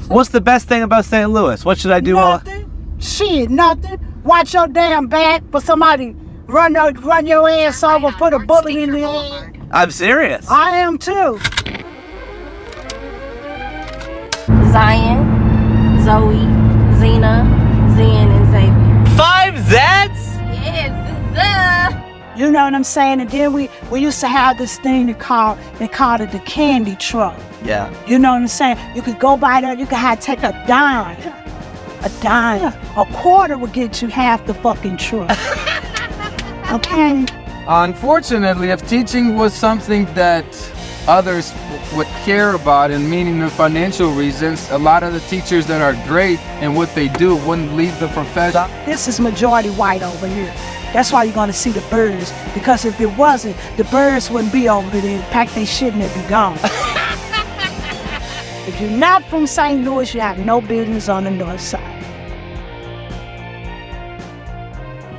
What's the best thing about St. Louis? What should I do? Nothing. Shit, nothing. Watch your damn back for somebody run your ass over, put a bullet in the head. I'm serious. I am too. Zion, Zoe, Zena, Zen, and Xavier. 5 Zs? Yes, You know what I'm saying? And then we used to have this thing they called it the candy truck. Yeah. You know what I'm saying? You could go by there, you could take a dime. A dime. A quarter would get you half the fucking truck. Okay? Unfortunately, if teaching was something that others would care about, and meaning the financial reasons, a lot of the teachers that are great in what they do wouldn't leave the profession. This is majority white over here. That's why you're going to see the birds. Because if it wasn't, the birds wouldn't be over there. Pack their shit and they'd be gone. If you're not from St. Louis, you have no business on the north side.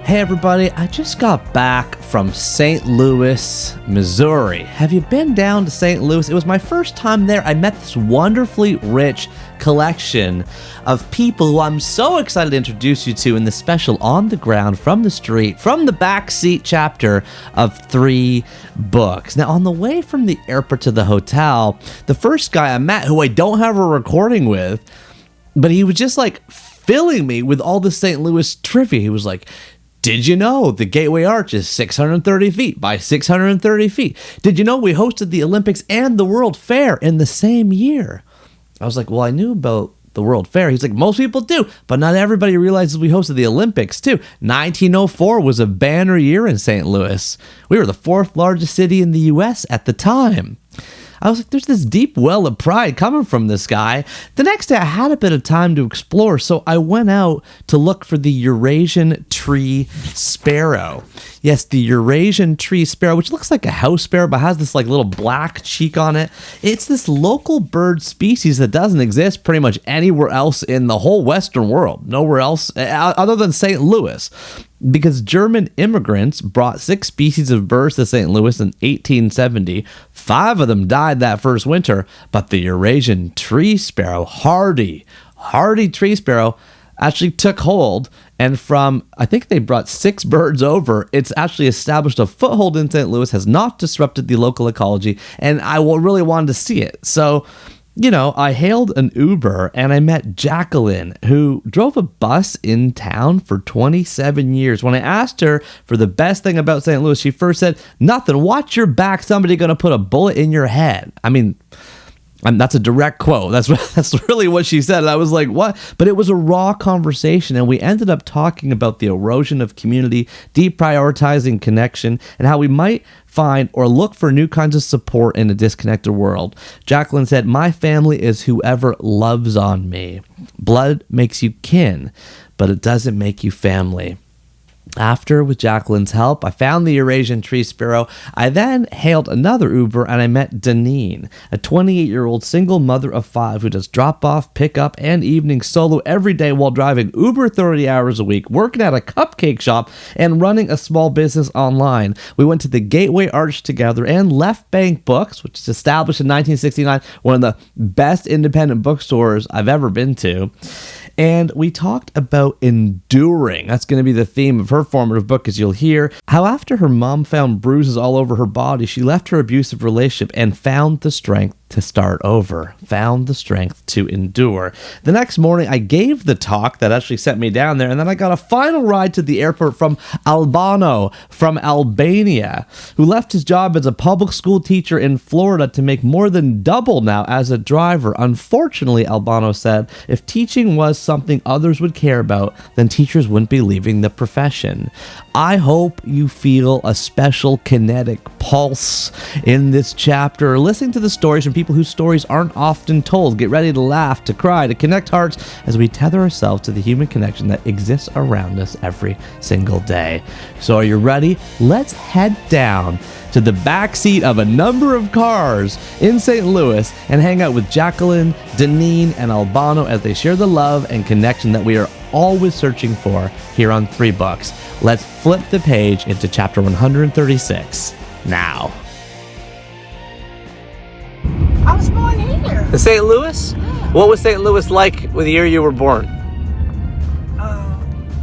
Hey everybody, I just got back from St. Louis, Missouri. Have you been down to St. Louis? It was my first time there. I met this wonderfully rich collection of people who I'm so excited to introduce you to in the special On the Ground, From the Street, From the Backseat chapter of 3 books. Now, on the way from the airport to the hotel, the first guy I met, who I don't have a recording with, but he was just like filling me with all the St. Louis trivia. He was like, did you know the Gateway Arch is 630 feet by 630 feet? Did you know we hosted the Olympics and the World Fair in the same year? I was like, well, I knew about the World Fair. He's like, most people do, but not everybody realizes we hosted the Olympics too. 1904 was a banner year in St. Louis. We were the 4th largest city in the U.S. at the time. I was like, there's this deep well of pride coming from this guy. The next day, I had a bit of time to explore, so I went out to look for the Eurasian Tree Sparrow. Yes, the Eurasian Tree Sparrow, which looks like a house sparrow, but has this like little black cheek on it. It's this local bird species that doesn't exist pretty much anywhere else in the whole Western world. Nowhere else other than St. Louis. Because German immigrants brought 6 species of birds to St. Louis in 1870. 5 of them died that first winter, but the Eurasian tree sparrow, hardy tree sparrow, actually took hold, and from, I think they brought 6 birds over, it's actually established a foothold in St. Louis, has not disrupted the local ecology, and I really wanted to see it. So, you know, I hailed an Uber and I met Jacqueline, who drove a bus in town for 27 years. When I asked her for the best thing about St. Louis, she first said, nothing, watch your back, somebody gonna put a bullet in your head. I mean, that's a direct quote. That's really what she said. And I was like, what? But it was a raw conversation, and we ended up talking about the erosion of community, deprioritizing connection, and how we might find or look for new kinds of support in a disconnected world. Jacqueline said, my family is whoever loves on me. Blood makes you kin, but it doesn't make you family. After, with Jacqueline's help, I found the Eurasian Tree Sparrow. I then hailed another Uber and I met Deneane, a 28-year-old single mother of 5 who does drop-off, pick-up, and evening solo every day while driving Uber 30 hours a week, working at a cupcake shop, and running a small business online. We went to the Gateway Arch together and Left Bank Books, which is established in 1969, one of the best independent bookstores I've ever been to. And we talked about enduring. That's going to be the theme of her formative book, as you'll hear. How after her mom found bruises all over her body, she left her abusive relationship and found the strength to start over, found the strength to endure. The next morning, I gave the talk that actually sent me down there, and then I got a final ride to the airport from Albano, from Albania, who left his job as a public school teacher in Florida to make more than double now as a driver. Unfortunately, Albano said, if teaching was something others would care about, then teachers wouldn't be leaving the profession. I hope you feel a special kinetic pulse in this chapter, listening to the stories from people whose stories aren't often told. Get ready to laugh, to cry, to connect hearts as we tether ourselves to the human connection that exists around us every single day. So are you ready? Let's head down to the backseat of a number of cars in St. Louis and hang out with Jacqueline, Deneane, and Albano as they share the love and connection that we are always searching for here on 3 Books. Let's flip the page into chapter 136 now. I was born here. St. Louis? Yeah. What was St. Louis like the year you were born?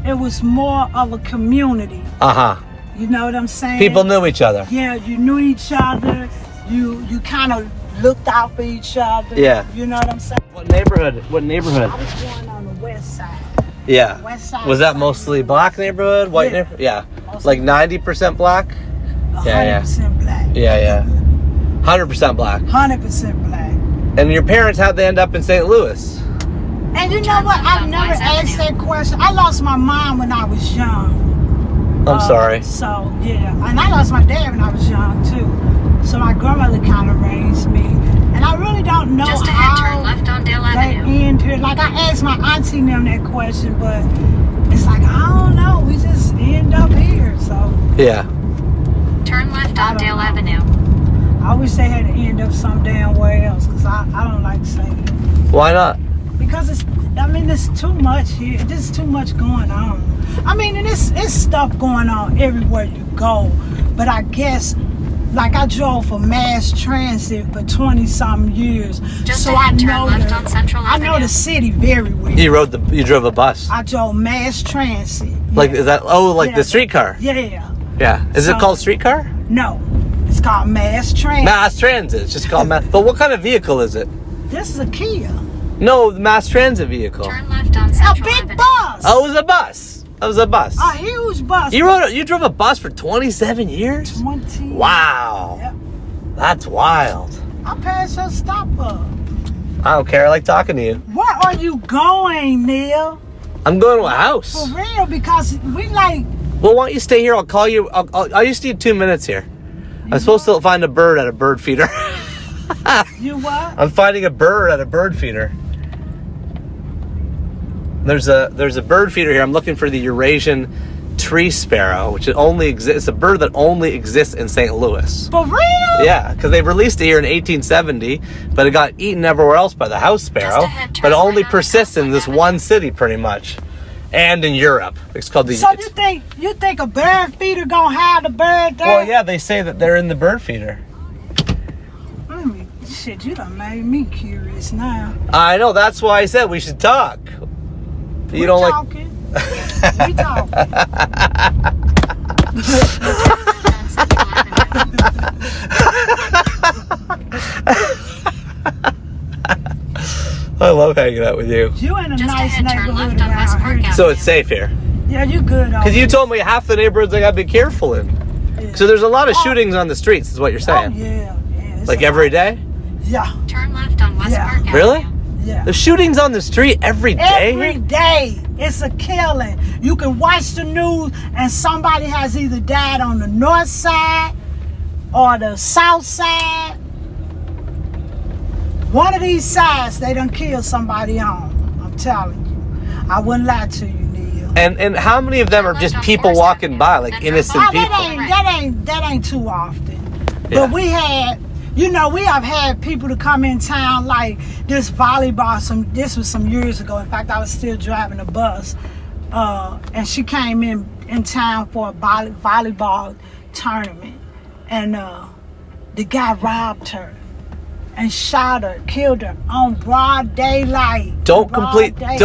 It was more of a community. Uh-huh. You know what I'm saying? People knew each other. Yeah, you knew each other. You kind of looked out for each other. Yeah. You know what I'm saying? What neighborhood? What neighborhood? I was born on the west side. Yeah. West side. Was that mostly black neighborhood? White Yeah. neighborhood? Yeah. Mostly. Like 90% black? 100% black. Yeah. 100% black. 100% black. And your parents, how'd they end up in St. Louis? And you know what? I've never asked that question. I lost my mom when I was young. I'm sorry. So, yeah. And I lost my dad when I was young, too. So my grandmother kind of raised me. And I really don't know Just ahead, how turn left on Dale they Avenue. end here. Like, I asked my auntie them that question, but it's like, I don't know. We just end up here, so. Yeah. Turn left I on don't Dale know. Avenue. I wish they had to end up some damn way else, because I don't like saying it. Why not? Because it's too much here. There's too much going on. I mean, and it's stuff going on everywhere you go. But I guess, like, I drove for mass transit for 20-something years. Just so ahead, I turn know left on Central I know Avenue. the city very well. You drove a bus. I drove mass transit. Like, Yeah. is that, like Yeah. the streetcar? Yeah. Yeah. Is it So- called streetcar? No. It's called mass transit. Mass transit. It's just called mass. But what kind of vehicle is it? This is a Kia. No, the mass transit vehicle. Turn left on A Central big Avenue. bus. Oh, it was a bus. That was a bus. A huge bus. You drove a bus for 27 years? 20. Wow. Yep. That's wild. I passed your stop up. I don't care. I like talking to you. Where are you going, Neil? I'm going to a house. For real, because we like. Well, why don't you stay here? I'll call you. I just need 2 minutes here. I'm supposed to find a bird at a bird feeder. You what? I'm finding a bird at a bird feeder. There's a bird feeder here. I'm looking for the Eurasian Tree Sparrow, which only exists. It's a bird that only exists in St. Louis. For real? Yeah, because they released it here in 1870, but it got eaten everywhere else by the house sparrow. Just ahead, turn But it only right on persists in South this Avenue. one city, pretty much, and in Europe. It's called the. So you think a bird feeder gonna have the bird there? Well, yeah, they say that they're in the bird feeder. Shit, you done made me curious now. I know. That's why I said we should talk. You We don't talking. We talking. On Central Avenue. I love hanging out with you. You in a Just nice ahead, turn neighborhood left on West around Park here. Avenue. So it's safe here. Yeah, you good on. Because you told me half the neighborhoods I gotta be careful in. So there's a lot of shootings on the streets, is what you're Oh saying. yeah. It's Like a every lot. day? Yeah, Turn left on West Yeah. Park Avenue. Really? yeah. There's shootings on the street every day? Every day, it's a killing. You can watch the news, and somebody has either died on the north side or the south side. One of these sides, they done killed somebody on. I'm telling you. I wouldn't lie to you, Neil. And how many of them are just people walking by, like innocent Oh, people? that ain't too often. Yeah. But we have had people to come in town, like this volleyball. This was some years ago. In fact, I was still driving a bus, and she came in town for a volleyball tournament, and the guy robbed her and shot her, killed her on broad daylight. Don't Broad complete daylight.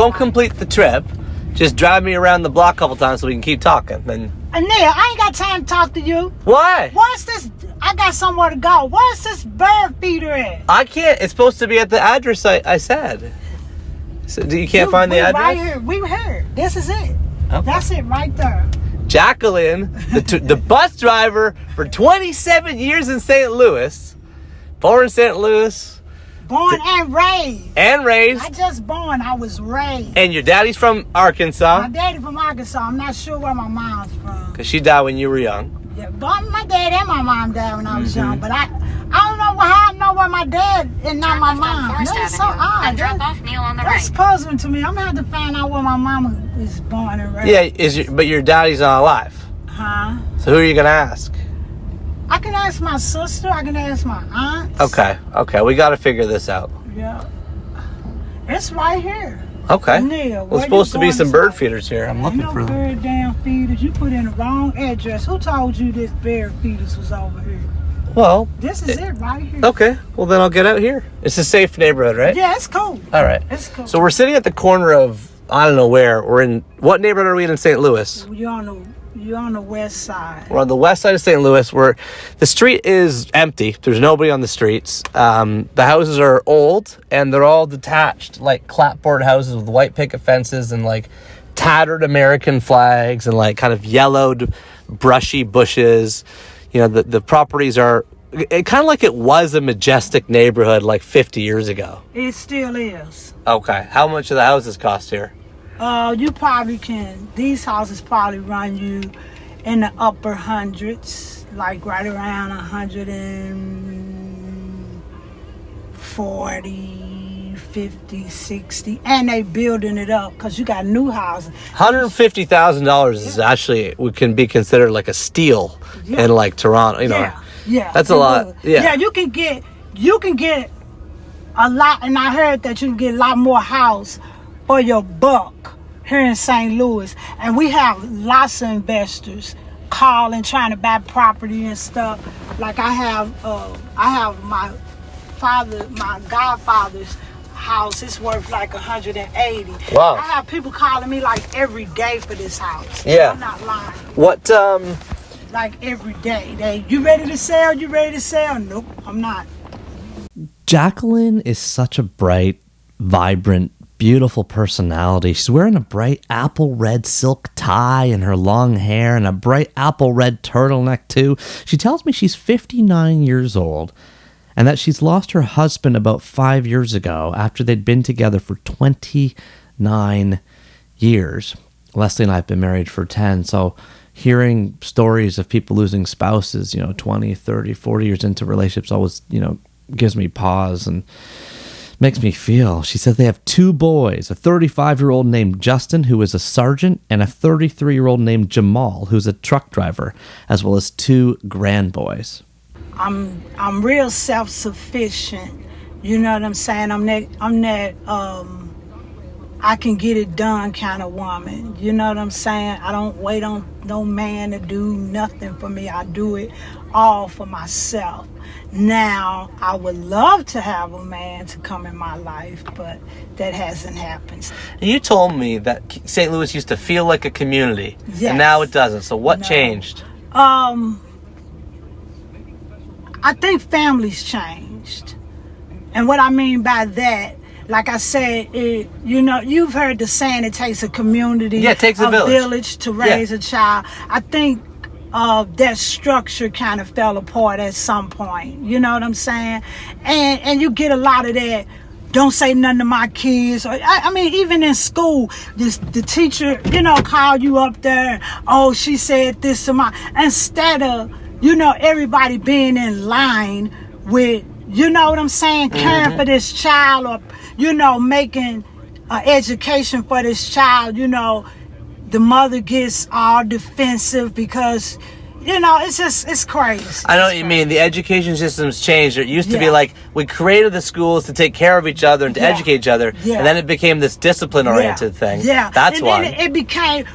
the trip. Just drive me around the block a couple times so we can keep talking. Then And Neil, I ain't got time to talk to you. why? Where's this? I got somewhere to go. Where's this bird feeder at? I can't. It's supposed to be at the address I said. So you can't find the we address? Right here. We here. This is it. Okay. That's it right there. Jacqueline, the bus driver for 27 years in St. Louis, born in St. Louis Born and raised. and raised, Not just born, I was raised. and your daddy's from Arkansas My daddy from Arkansas. I'm not sure where my mom's from. because she died when you were young. Yeah, but my dad and my mom died when I was Mm-hmm. young. But I don't know how I know where my dad and not Turn my left on mom. Forest That's so Avenue. odd. And drop off Neil on the That's right. puzzling to me. I'm gonna have to find out where my mama was born and raised. Yeah, but your daddy's not alive. Huh? So who are you gonna ask? I can ask my sister. I can ask my aunt. Okay, we got to figure this out. Yeah. It's right here. Okay. Neil, Well, where there's supposed you to be going some this bird way? feeders here. I'm looking Ain't for no them. bird damn feeders. You put in the wrong address. Who told you this bird feeders was over here? Well, This is it right here. okay. Well, then I'll get out here. It's a safe neighborhood, right? Yeah, it's cool. All right. It's cool. So we're sitting at the corner of, I don't know where. We're in, what neighborhood are we in St. Louis? You're on the west side. We're on the west side of St. Louis, where the street is empty. There's nobody on the streets. The houses are old, and they're all detached, like clapboard houses with white picket fences and like tattered American flags and like kind of yellowed, brushy bushes. You know, the properties are kind of like it was a majestic neighborhood like 50 years ago. It still is. Okay. How much do the houses cost here? You probably can. These houses probably run you in the upper hundreds, like right around 140, 50, 60, and they building it up because you got new houses. $150,000 is actually can be considered like a steal in like Toronto. You know, Yeah, that's a lot. Would. Yeah, you can get a lot, and I heard that you can get a lot more house for your buck here in St. Louis, and we have lots of investors calling trying to buy property and stuff. Like I have my godfather's house. It's worth like 180. Wow. I have people calling me like every day for this house. Yeah. I'm not lying. What Like every day. You ready to sell? You ready to sell? Nope, I'm not. Jacqueline is such a bright, vibrant, beautiful personality. She's wearing a bright apple red silk tie and her long hair and a bright apple red turtleneck too. She tells me she's 59 years old and that she's lost her husband about 5 years ago after they'd been together for 29 years. Leslie and I have been married for 10, so hearing stories of people losing spouses, 20, 30, 40 years into relationships always, gives me pause and makes me feel. She says they have 2 boys, a 35-year-old named Justin, who is a sergeant, and a 33-year-old named Jamal, who's a truck driver, as well as 2 grandboys. I'm real self-sufficient. You know what I'm saying? I'm that I can get it done kind of woman. You know what I'm saying? I don't wait on no man to do nothing for me. I do it all for myself. Now, I would love to have a man to come in my life, but that hasn't happened. you told me that St. Louis used to feel like a community, Yes. and now it doesn't. So what changed? I think families changed. And what I mean by that, like I said, you've heard the saying it takes a community, Yeah, it takes a village. to raise a child. I think that structure kind of fell apart at some point. You know what I'm saying? And you get a lot of that. Don't say nothing to my kids. I mean, even in school, the teacher, call you up there. Oh, she said this to my. Instead of, everybody being in line with, you know what I'm saying, caring for this child, or, making an education for this child. The mother gets all defensive because, it's crazy. I know what you mean. The education system's changed. It used to be Yeah. like we created the schools to take care of each other and to educate each other, and then it became this discipline-oriented thing. Yeah, That's and why. then it became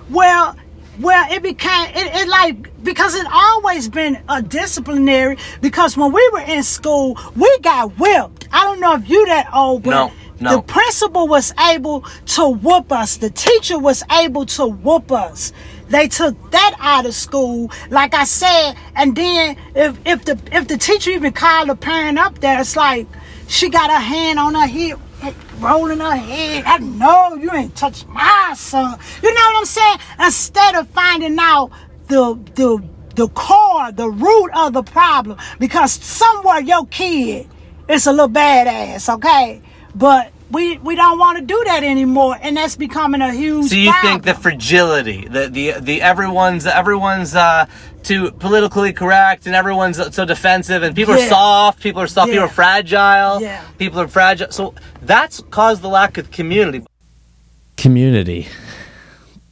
it like, because it always been a disciplinary, because when we were in school we got whipped. I don't know if you that old, but No. the principal was able to whoop us. The teacher was able to whoop us. They took that out of school, like I said. And then if the teacher even called a parent up there, it's like she got her hand on her hip, rolling her head. I know you ain't touched my son. You know what I'm saying? Instead of finding out the core, the root of the problem, because somewhere your kid is a little badass, okay? But we don't want to do that anymore, and that's becoming a huge So you problem. think the fragility, the everyone's too politically correct, and everyone's so defensive, and people are soft, people are Yeah. fragile, Yeah. people are fragile. So that's caused the lack of community. Community.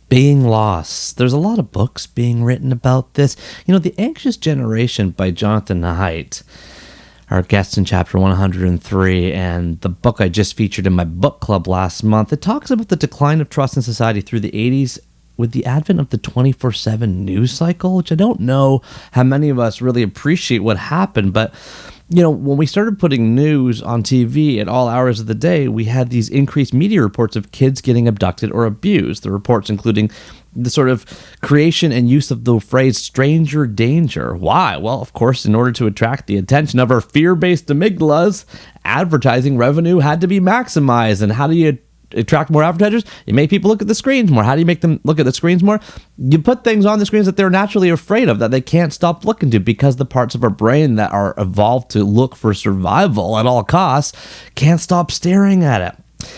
Being lost. There's a lot of books being written about this. The Anxious Generation by Jonathan Haidt, our guest in chapter 103, and the book I just featured in my book club last month. It talks about the decline of trust in society through the 80s with the advent of the 24/7 news cycle, which I don't know how many of us really appreciate what happened, but when we started putting news on TV at all hours of the day, we had these increased media reports of kids getting abducted or abused. The reports including the sort of creation and use of the phrase stranger danger. Why? Well, of course, in order to attract the attention of our fear-based amygdalas, advertising revenue had to be maximized. And how do you attract more advertisers? You make people look at the screens more. How do you make them look at the screens more? You put things on the screens that they're naturally afraid of, that they can't stop looking to, because the parts of our brain that are evolved to look for survival at all costs can't stop staring at it.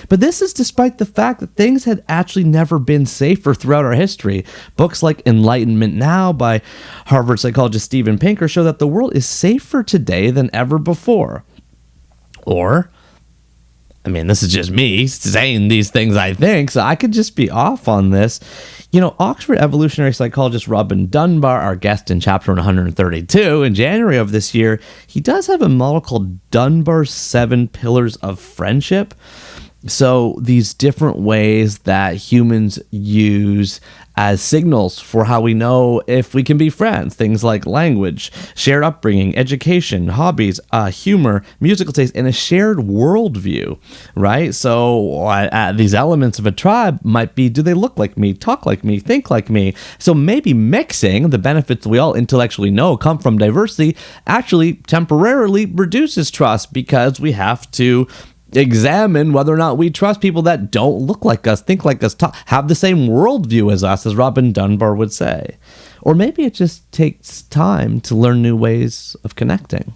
But this is despite the fact that things had actually never been safer throughout our history. Books like Enlightenment Now by Harvard psychologist Steven Pinker show that the world is safer today than ever before. Or, this is just me saying these things, I think, so I could just be off on this. Oxford evolutionary psychologist Robin Dunbar, our guest in chapter 132, in January of this year, he does have a model called Dunbar's 7 Pillars of Friendship. So these different ways that humans use as signals for how we know if we can be friends. Things like language, shared upbringing, education, hobbies, humor, musical taste, and a shared worldview, right? So these elements of a tribe might be, do they look like me, talk like me, think like me? So maybe mixing, the benefits we all intellectually know come from diversity, actually temporarily reduces trust, because we have to examine whether or not we trust people that don't look like us, think like us, have the same worldview as us, as Robin Dunbar would say. Or maybe it just takes time to learn new ways of connecting.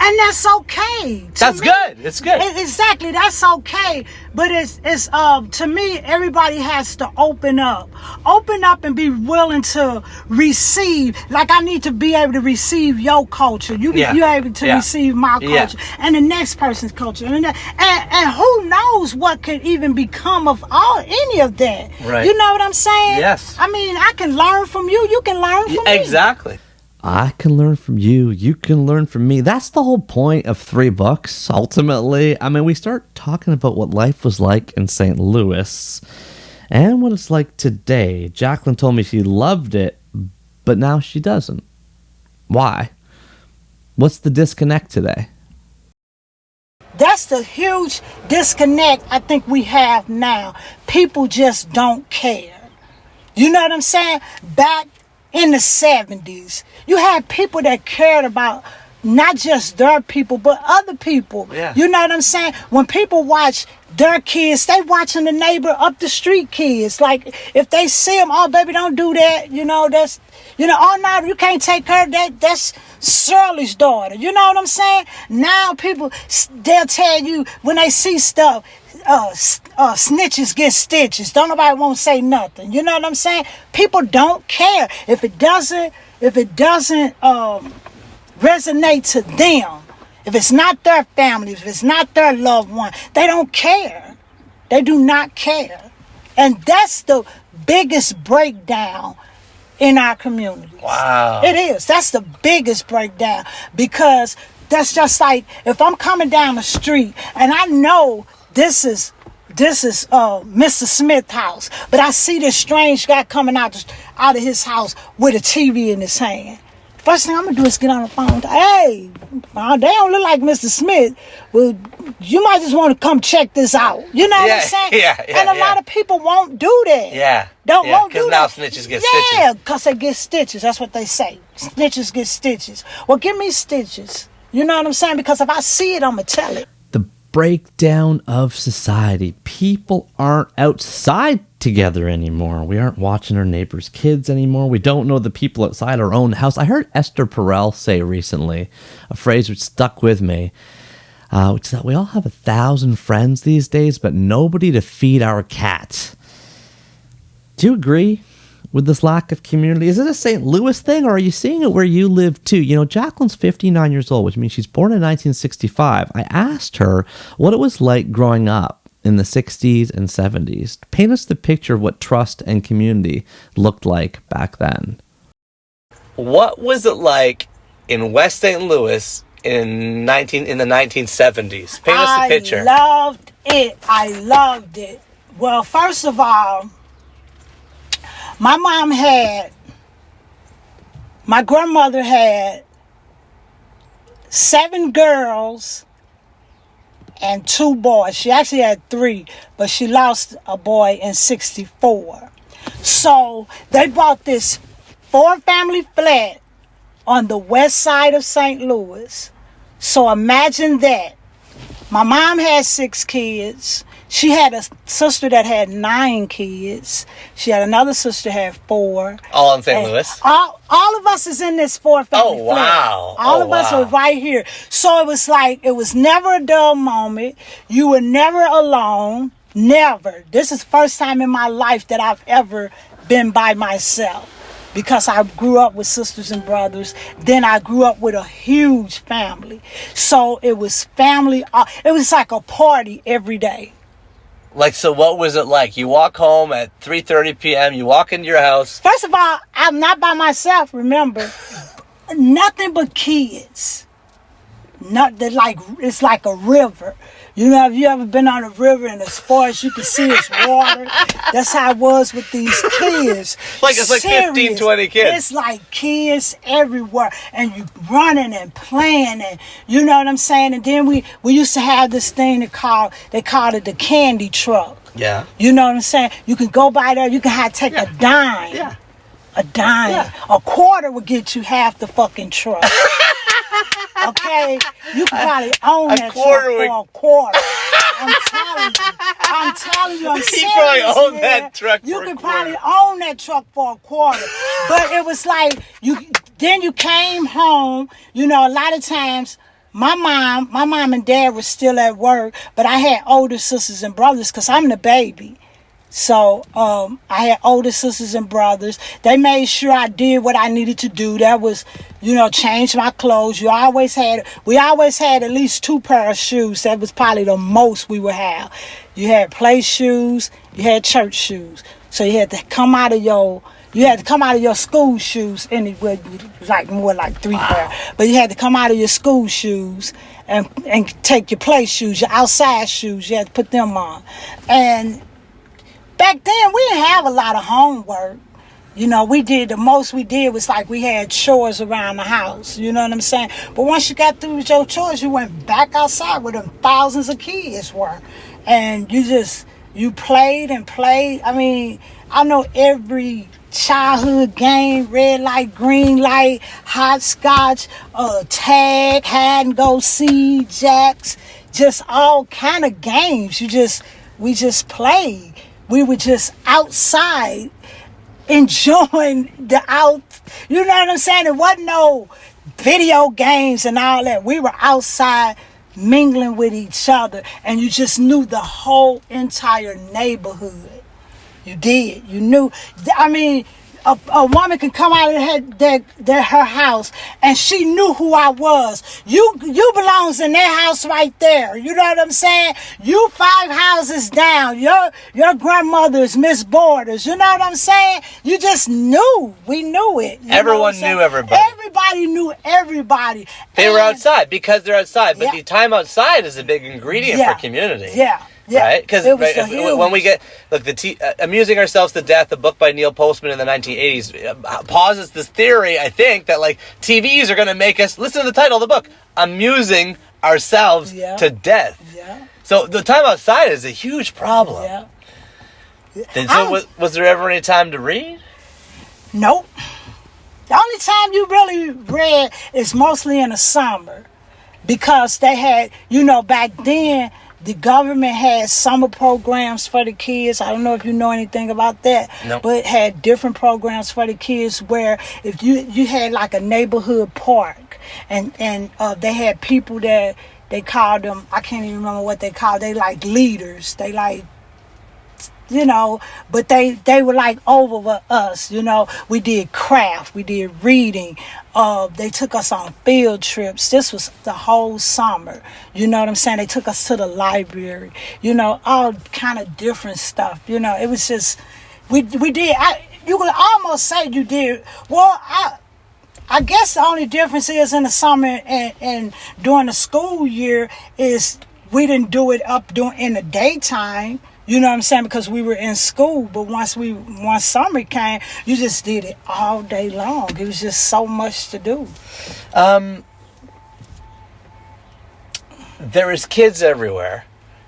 And that's okay. That's good. It's good. Exactly. That's okay. But it's to me, everybody has to open up and be willing to receive. Like, I need to be able to receive your culture. You're able to receive my culture and the next person's culture. And who knows what could even become of any of that. Right. You know what I'm saying? Yes. I can learn from you. You can learn from me. Exactly. I can learn from you. You can learn from me. That's the whole point of 3 books, ultimately. We start talking about what life was like in St. Louis and what it's like today. Jacqueline told me she loved it, but now she doesn't. Why? What's the disconnect today? That's the huge disconnect I think we have now. People just don't care. You know what I'm saying? Back in the 70s, you had people that cared about not just their people, but other people. Yeah. You know what I'm saying? When people watch their kids, they watching the neighbor up the street kids. Like, if they see them, oh, baby, don't do that. Oh, no, you can't take her. That's Shirley's daughter. You know what I'm saying? Now people, they'll tell you when they see stuff, snitches get stitches. Don't nobody won't say nothing. You know what I'm saying? People don't care if it doesn't resonate to them. If it's not their family, if it's not their loved one, they don't care. They do not care, and that's the biggest breakdown in our communities. Wow, it is. That's the biggest breakdown, because that's just like if I'm coming down the street and I know this is Mr. Smith's house, but I see this strange guy coming out of his house with a TV in his hand. First thing I'm gonna do is get on the phone. Hey, they don't look like Mr. Smith. Well, you might just want to come check this out. You know what I'm saying? And a lot of people won't do that. Won't do that. Because now snitches get stitches. Yeah, because they get stitches. That's what they say. Snitches get stitches. Well, give me stitches. You know what I'm saying? Because if I see it, I'm gonna tell it. Breakdown of society. People aren't outside together anymore. We aren't watching our neighbors' kids anymore. We don't know the people outside our own house. I heard Esther Perel say recently a phrase which stuck with me, which is that we all have 1,000 friends these days, but nobody to feed our cat. Do you agree with this lack of community? Is it a St. Louis thing, or are you seeing it where you live too? Jacqueline's 59 years old, which means she's born in 1965. I asked her what it was like growing up in the 60s and 70s. Paint us the picture of what trust and community looked like back then. What was it like in West St. Louis in the 1970s? Paint us the picture. I loved it. Well, first of all, My grandmother had 7 girls and 2 boys. She actually had 3, but she lost a boy in 1964. So they bought this 4-family flat on the west side of St. Louis. So imagine that. My mom had 6 kids. She had a sister that had 9 kids. She had another sister that had 4. All in St. Louis? All of us is in this 4-family flat. Wow. All of us are right here. So it was like, it was never a dull moment. You were never alone. Never. This is the first time in my life that I've ever been by myself. Because I grew up with sisters and brothers. Then I grew up with a huge family. So it was family. It was like a party every day. Like, so what was it like? You walk home at 3:30 p.m., you walk into your house. First of all, I'm not by myself, remember. Nothing but kids. It's like a river. You know, have you ever been on a river and as far as you can see it's water? That's how it was with these kids. It's like 15, 20 kids. It's like kids everywhere. And you running and playing and you know what I'm saying? And then we used to have this thing they called it the candy truck. Yeah. You know what I'm saying? You can go by there, you can take a dime. Yeah. A dime. Yeah. A quarter would get you half the fucking truck. Okay? You can probably own that truck for a quarter. I'm telling you, I'm serious. You probably own man. that truck You for a could quarter. probably own that truck for a quarter. But it was like, then you came home, you know, a lot of times, my mom and dad were still at work, but I had older sisters and brothers because I'm the baby. So I had older sisters and brothers. They made sure I did what I needed to do. That was, you know, change my clothes. We always had at least 2 pair of shoes. That was probably the most we would have. You had play shoes, you had church shoes. So you had to come out of your school shoes anyway, like more like 3 pair. But you had to come out of your school shoes and take your play shoes, your outside shoes. You had to put them on. And back then, we didn't have a lot of homework. You know, the most we did was like we had chores around the house. You know what I'm saying? But once you got through with your chores, you went back outside where them thousands of kids were. And you played and played. I mean, I know every childhood game, red light, green light, hopscotch, tag, hide and go seek, jacks, just all kind of games. We just played. We were just outside enjoying you know what I'm saying? There wasn't no video games and all that. We were outside mingling with each other and you just knew the whole entire neighborhood. You did. You knew. I mean, a woman could come out of her house and she knew who I was. You belongs in their house right there. You know what I'm saying? You 5 houses down. Your grandmother is Miss Borders. You know what I'm saying? You just knew. We knew it. Everyone knew everybody. Everybody knew everybody. They were outside because they're outside. But Yeah. the time outside is a big ingredient for community. Yeah. Yeah, right? Because when we get Amusing Ourselves to Death, a book by Neil Postman in the 1980s, posits this theory, I think, that like TVs are going to make us, listen to the title of the book, Amusing Ourselves to Death. Yeah. So the time outside is a huge problem. Yeah. And so was there ever any time to read? Nope. The only time you really read is mostly in the summer because they had, you know, back then, the government had summer programs for the kids. I don't know if you know anything about that. Nope. But it had different programs for the kids where if you had like a neighborhood park and they had people that they called them, I can't even remember what they called, they like leaders. They like, you know, but they were like over us, you know. We did craft, we did reading. They took us on field trips. This was the whole summer. You know what I'm saying? They took us to the library, you know, all kind of different stuff. You know, it was just, we did, you could almost say you did. Well, I guess the only difference is in the summer and during the school year is we didn't do it in the daytime. You know what I'm saying? Because we were in school, but once summer came, you just did it all day long. It was just so much to do. There is kids everywhere.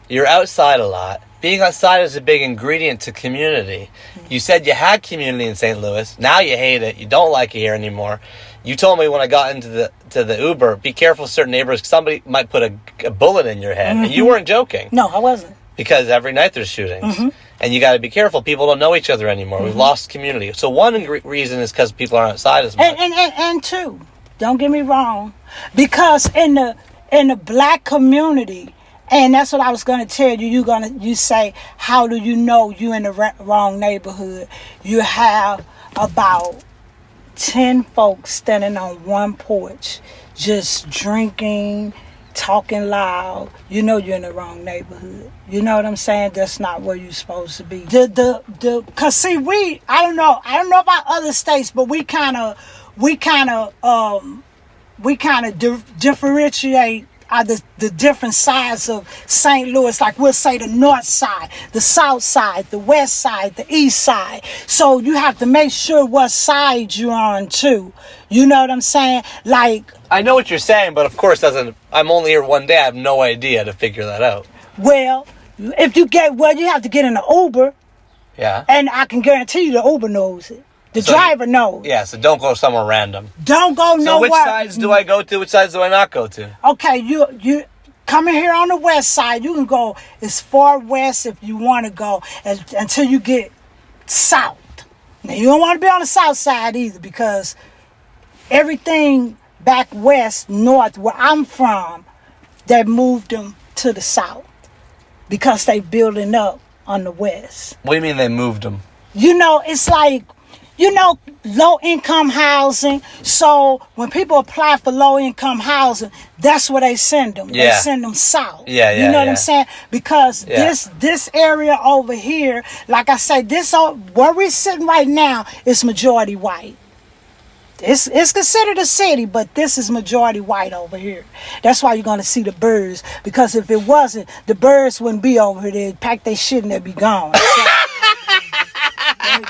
You're outside a lot. Being outside is a big ingredient to community. You said you had community in St. Louis. Now you hate it. You don't like it here anymore. You told me when I got into the Uber, be careful of certain neighbors. Somebody might put a bullet in your head. And you weren't joking. No, I wasn't. Because every night there's shootings. And you got to be careful. People don't know each other anymore. We've lost community. So one reason is because people aren't outside as much. And two, don't get me wrong, because in the black community, and that's what I was going to tell you. You say, how do you know you in the wrong neighborhood? You have about 10 folks standing on one porch, just drinking, talking loud. You know you're in the wrong neighborhood. You know what I'm saying? That's not where you're supposed to be. Cause see, I don't know about other states, but we kind of differentiate the different sides of St. Louis. Like we'll say the north side, the south side, the west side, the east side. So you have to make sure what side you're on too. You know what I'm saying? Like, I know what you're saying, but of course I'm only here one day. I have no idea to figure that out. Well, you have to get in an Uber. Yeah. And I can guarantee you the Uber knows it. The driver knows. Yeah, so don't go somewhere random. Don't go nowhere. So which sides do I go to? Which sides do I not go to? Okay, you coming here on the west side, you can go as far west if you want to go until you get south. Now, you don't want to be on the south side either, because everything back west, north, where I'm from, they moved them to the south because they building up on the west. What do you mean they moved them? You know, it's like, low-income housing. So when people apply for low-income housing, that's where they send them. Yeah. They send them south. Yeah, you know what I'm saying? Because this area over here, like I say, where we're sitting right now is majority white. It's considered a city, but this is majority white over here. That's why you're going to see the birds. Because if it wasn't, the birds wouldn't be over here. They'd pack their shit and they'd be gone. So,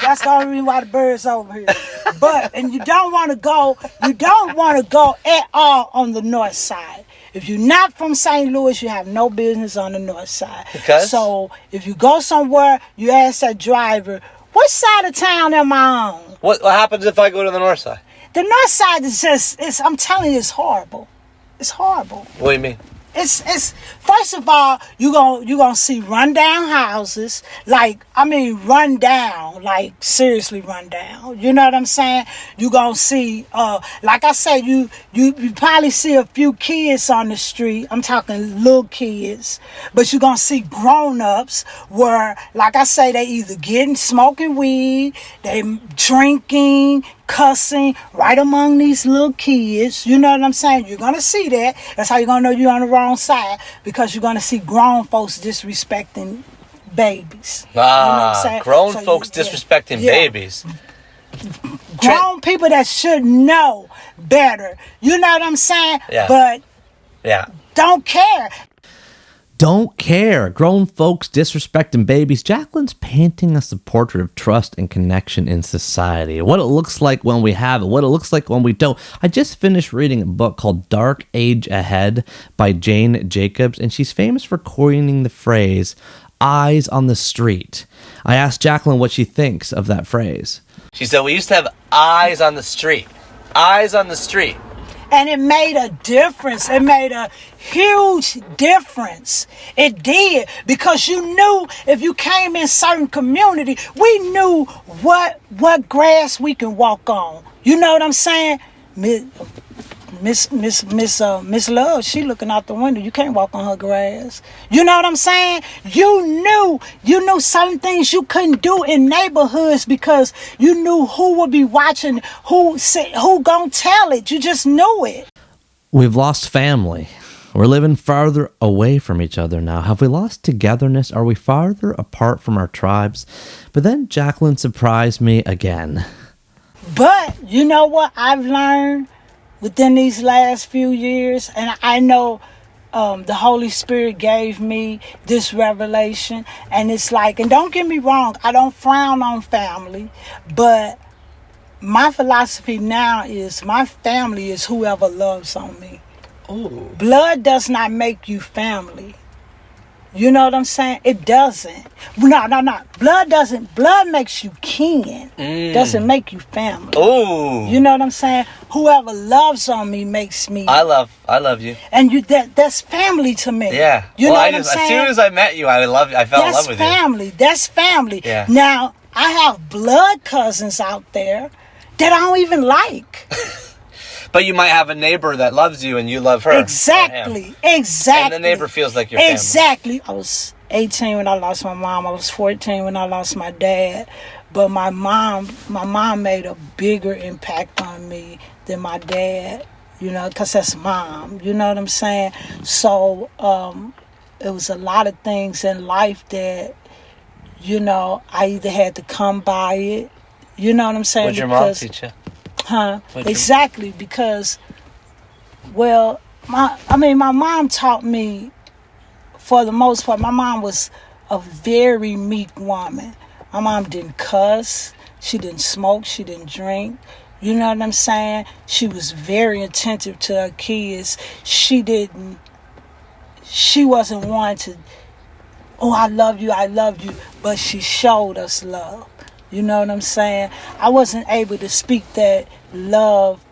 that's the only reason why the birds over here. And you don't want to go at all on the north side. If you're not from St. Louis, you have no business on the north side. Because? So if you go somewhere, you ask that driver, what side of town am I on? What happens if I go to the north side? The north side is I'm telling you, it's horrible. It's horrible. What do you mean? It's first of all, you gonna see rundown houses, run down, like seriously run down. You know what I'm saying? You gonna see, like I say, you probably see a few kids on the street. I'm talking little kids, but you gonna see grown-ups where, like I say, they either smoking weed, they drinking, cussing right among these little kids. You know what I'm saying? You're gonna see that. That's how you're gonna know you're on the wrong side, because you're gonna see grown folks disrespecting babies. You know what I'm saying? Grown folks disrespecting babies. Grown people that should know better. You know what I'm saying? Yeah. But don't care. Don't care. Grown folks disrespecting babies. Jacqueline's painting us a portrait of trust and connection in society. What it looks like when we have it. What it looks like when we don't. I just finished reading a book called Dark Age Ahead by Jane Jacobs, and she's famous for coining the phrase, eyes on the street. I asked Jacqueline what she thinks of that phrase. She said, we used to have eyes on the street. Eyes on the street. And it made a difference. It made a huge difference. It did. Because you knew if you came in certain community, we knew what grass we can walk on. You know what I'm saying? Miss Love, she looking out the window. You can't walk on her grass. You know what I'm saying? You knew certain things you couldn't do in neighborhoods because you knew who would be watching, who gonna tell it. You just knew it. We've lost family. We're living farther away from each other now. Have we lost togetherness? Are we farther apart from our tribes? But then Jacqueline surprised me again. But you know what I've learned within these last few years, and I know the Holy Spirit gave me this revelation, and it's like, and don't get me wrong, I don't frown on family, but my philosophy now is my family is whoever loves on me. Ooh. Blood does not make you family. You know what I'm saying? It doesn't. No. Blood makes you kin. Doesn't make you family. Ooh. You know what I'm saying? Whoever loves on me makes me. I love you. And that's family to me. Yeah. You know what I'm saying? As soon as I met you, I fell in love with you. That's family. Yeah. Now, I have blood cousins out there that I don't even like. But you might have a neighbor that loves you and you love her. Exactly. And the neighbor feels like your family. Exactly. I was 18 when I lost my mom. I was 14 when I lost my dad. But my mom made a bigger impact on me than my dad, you know, because that's mom. You know what I'm saying? So it was a lot of things in life that, you know, I either had to come by it. You know what I'm saying? What did your mom teach you? Exactly, because, well, my mom taught me, for the most part, my mom was a very meek woman. My mom didn't cuss, she didn't smoke, she didn't drink. You know what I'm saying? She was very attentive to her kids. She wasn't one to, oh, I love you, but she showed us love. You know what I'm saying? I wasn't able to speak that love,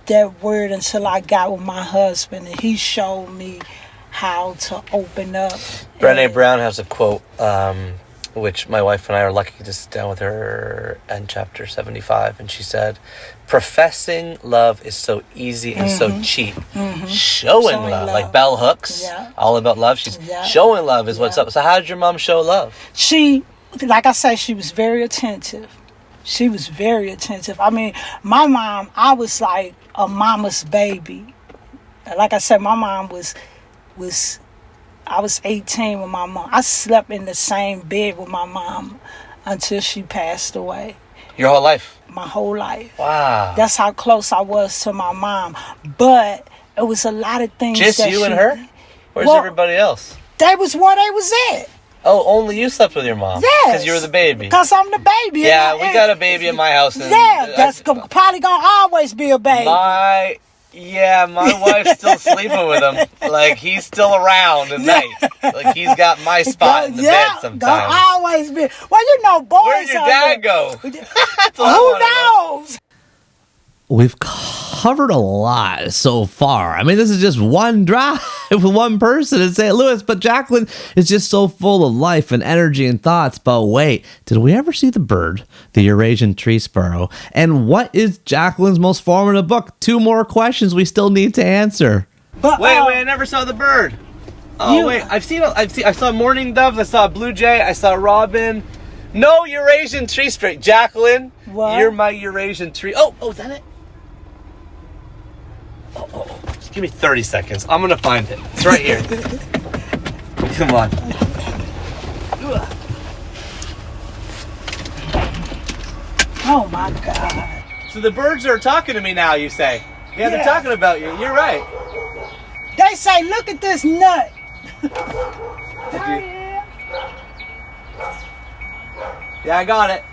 that word, until I got with my husband, and he showed me how to open up. Brené Brown has a quote, which my wife and I are lucky to sit down with her in chapter 75, and she said, "Professing love is so easy and so cheap. Showing love, like Bell Hooks, all about love. Showing love is what's up." So how did your mom show love? Like I say, she was very attentive. She was very attentive. I mean, my mom, I was like a mama's baby. Like I said, my mom I was 18 with my mom. I slept in the same bed with my mom until she passed away. Your whole life? My whole life. Wow. That's how close I was to my mom. But it was a lot of things. Just you and her? Where's everybody else? They was where they was at. Oh, only you slept with your mom? Yes. Because you were the baby? Because I'm the baby. Yeah, we got a baby in my house. And that's probably going to always be a baby. My wife's still sleeping with him. Like, he's still around at night. Like, he's got my spot in the bed sometimes. Don't always be. Well, you know, boys. Where'd your dad go? Who knows? We've covered a lot so far. I mean, this is just one drive with one person in St. Louis, but Jacqueline is just so full of life and energy and thoughts. But wait, did we ever see the bird, the Eurasian Tree Sparrow? And what is Jacqueline's most formative book? 2 more questions we still need to answer. But, wait, I never saw the bird. Oh, wait, I saw mourning doves, I saw a blue jay, I saw a robin. No Eurasian Tree Sparrow. Jacqueline, what? You're my Eurasian tree. Oh, is that it? Oh, just give me 30 seconds. I'm gonna find it. It's right here. Come on. Oh my God. So the birds are talking to me now, you say? Yeah, they're talking about you. You're right. They say, look at this nut. Yeah, I got it.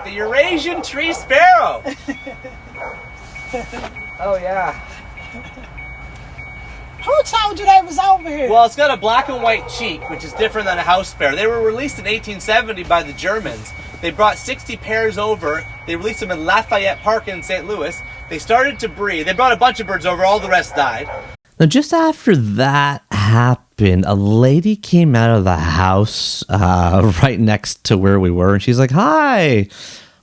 The Eurasian Tree Sparrow. Oh, yeah. Who told you they was over here? Well, it's got a black and white cheek, which is different than a house sparrow. They were released in 1870 by the Germans. They brought 60 pairs over. They released them in Lafayette Park in St. Louis. They started to breed. They brought a bunch of birds over. All the rest died. Now, just after that happened, a lady came out of the house right next to where we were, and she's like, "Hi."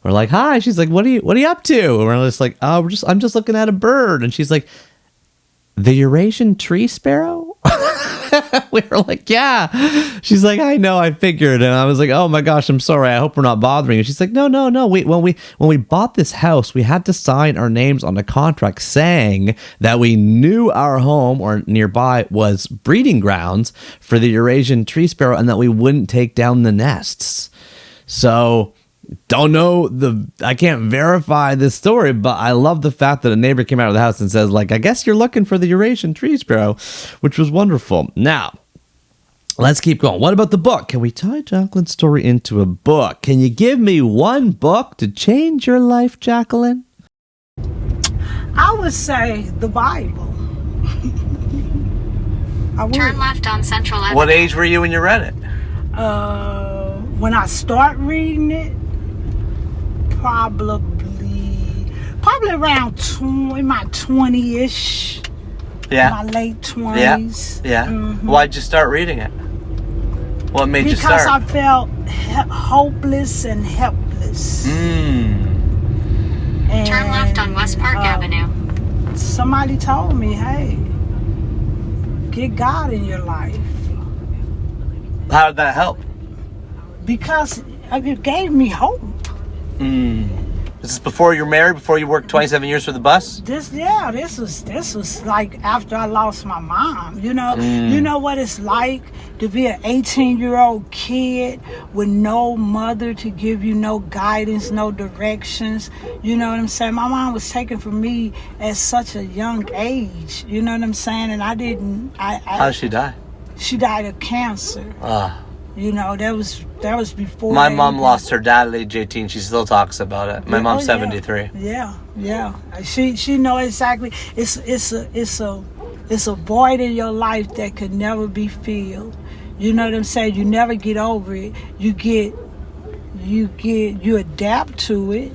We're like, "Hi." She's like, "What are you up to?" And we're just like, "Oh, I'm just looking at a bird." And she's like, "The Eurasian Tree Sparrow?" We were like, "Yeah." She's like, "I know, I figured." And I was like, "Oh my gosh, I'm sorry. I hope we're not bothering you." She's like, No. When we bought this house, we had to sign our names on a contract saying that we knew our home or nearby was breeding grounds for the Eurasian Tree Sparrow and that we wouldn't take down the nests. So don't know I can't verify this story, but I love the fact that a neighbor came out of the house and says, like, I guess you're looking for the Eurasian Tree Sparrow, which was wonderful. Now, let's keep going. What about the book? Can we tie Jacqueline's story into a book? Can you give me one book to change your life, Jacqueline? I would say the Bible. I would. Turn left on Central Avenue. What age were you when you read it? When I start reading it, probably around in my 20-ish. Yeah. My late 20s. Yeah. Mm-hmm. Why'd you start reading it? What made you start? Because I felt hopeless and helpless. And, Turn left on West Park Avenue. Somebody told me, hey, get God in your life. How did that help? Because it gave me hope. This is before you were married, before you worked 27 years for the bus? This was like after I lost my mom. You know what it's like to be an 18-year-old kid with no mother to give you no guidance, no directions. You know what I'm saying? My mom was taken from me at such a young age. You know what I'm saying? And I didn't. How did she die? She died of cancer. You know, that was before. My mom lost her dad at age 18. She still talks about it. My mom's 73. Yeah. She know exactly. It's a void in your life that could never be filled. You know what I'm saying? You never get over it. You adapt to it,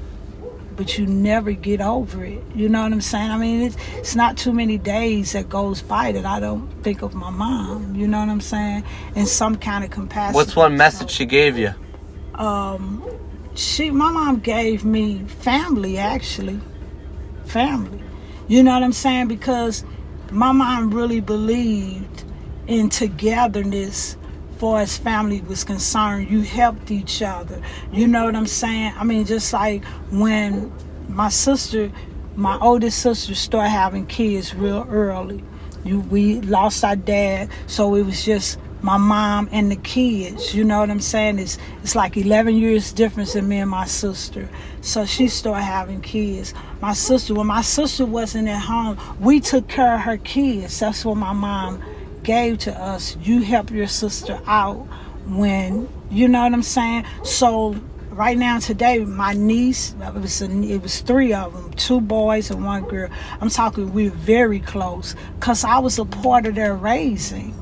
but you never get over it. You know what I'm saying? I mean, it's not too many days that goes by that I don't think of my mom. You know what I'm saying? In some kind of capacity. What's one message she gave you? My mom gave me family, actually. Family. You know what I'm saying? Because my mom really believed in togetherness. Far as family was concerned, you helped each other. You know what I'm saying? I mean, just like when my oldest sister started having kids real early. We lost our dad, so it was just my mom and the kids. You know what I'm saying? It's like 11 years difference in me and my sister. So she started having kids. When my sister wasn't at home, we took care of her kids. That's what my mom gave to us. You help your sister out when, you know what I'm saying? So right now today, my niece, it was 3 of them, 2 boys and 1 girl. I'm talking, we're very close because I was a part of their raising.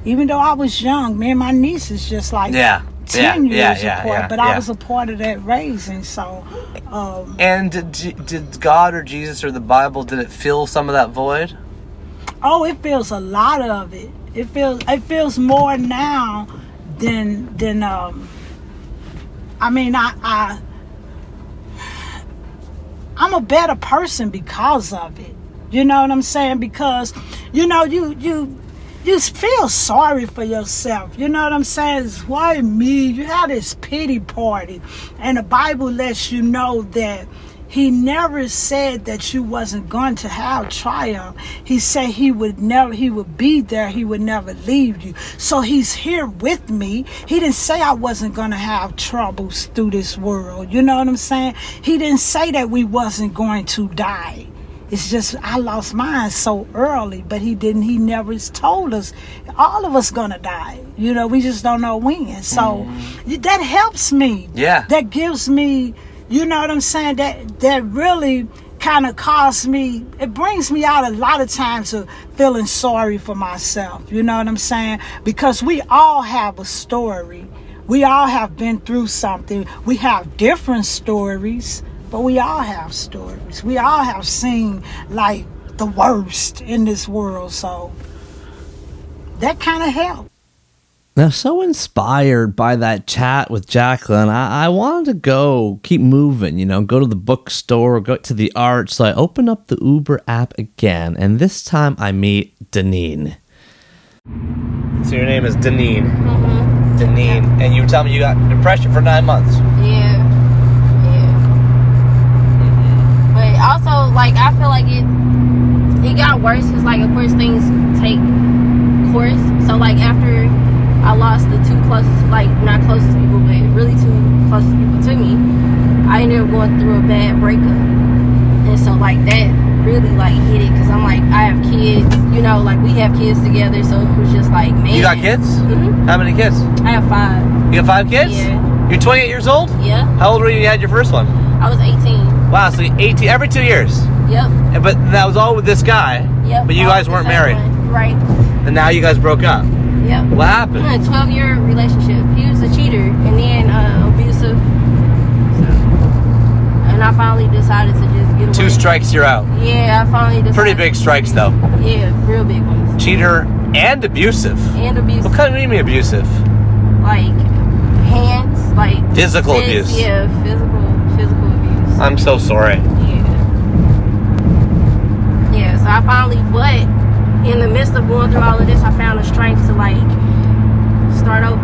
Even though I was young, me and my niece is just like 10 years apart, but I was a part of that raising. So and did God or Jesus or the Bible, did it fill some of that void? Oh, it feels a lot of it. It feels more now than I mean, I'm a better person because of it. You know what I'm saying? Because you know you feel sorry for yourself. You know what I'm saying? It's why me? You have this pity party, and the Bible lets you know that He never said that you wasn't going to have triumph. He said he would be there. He would never leave you. So he's here with me. He didn't say I wasn't going to have troubles through this world. You know what I'm saying? He didn't say that we wasn't going to die. It's just I lost mine so early, but he never told us all of us gonna die. You know, we just don't know when. So that helps me. Yeah. That gives me, you know what I'm saying? That really kind of caused me, it brings me out a lot of times of feeling sorry for myself. You know what I'm saying? Because we all have a story. We all have been through something. We have different stories, but we all have stories. We all have seen like the worst in this world. So that kind of helped. Now, so inspired by that chat with Jacqueline, I wanted to keep moving, go to the bookstore, go to the art. So I open up the Uber app again, and this time I meet Deneane. So your name is Deneane. Mm-hmm. Deneane. And you were telling me you got depression for 9 months. Yeah. But also, like, I feel like it got worse because, like, of course, things take course. So, like, after I lost the 2 closest, like not closest people, but really two closest people to me, I ended up going through a bad breakup. And so like that really like hit it, because I'm like, I have kids, you know, like we have kids together, so it was just like, man. You got kids? Mm-hmm. How many kids? I have 5. You got 5 kids? Yeah. You're 28 years old? Yeah. How old were you had your first one? I was 18. Wow, so 18 every 2 years. Yep. But that was all with this guy. Yep. But you guys weren't married. One. Right. And now you guys broke up. Yep. What happened? A 12-year relationship. He was a cheater and then abusive. So, and I finally decided to just get away. 2 strikes, you're out. Yeah, I finally decided. Pretty big strikes, though. Yeah, real big ones. Cheater and abusive. And abusive. What kind of mean abusive? Like hands, like Physical abuse. Yeah, physical abuse. I'm so sorry. Yeah, so I finally, but in the midst of going through all of this, I found the strength to like start over.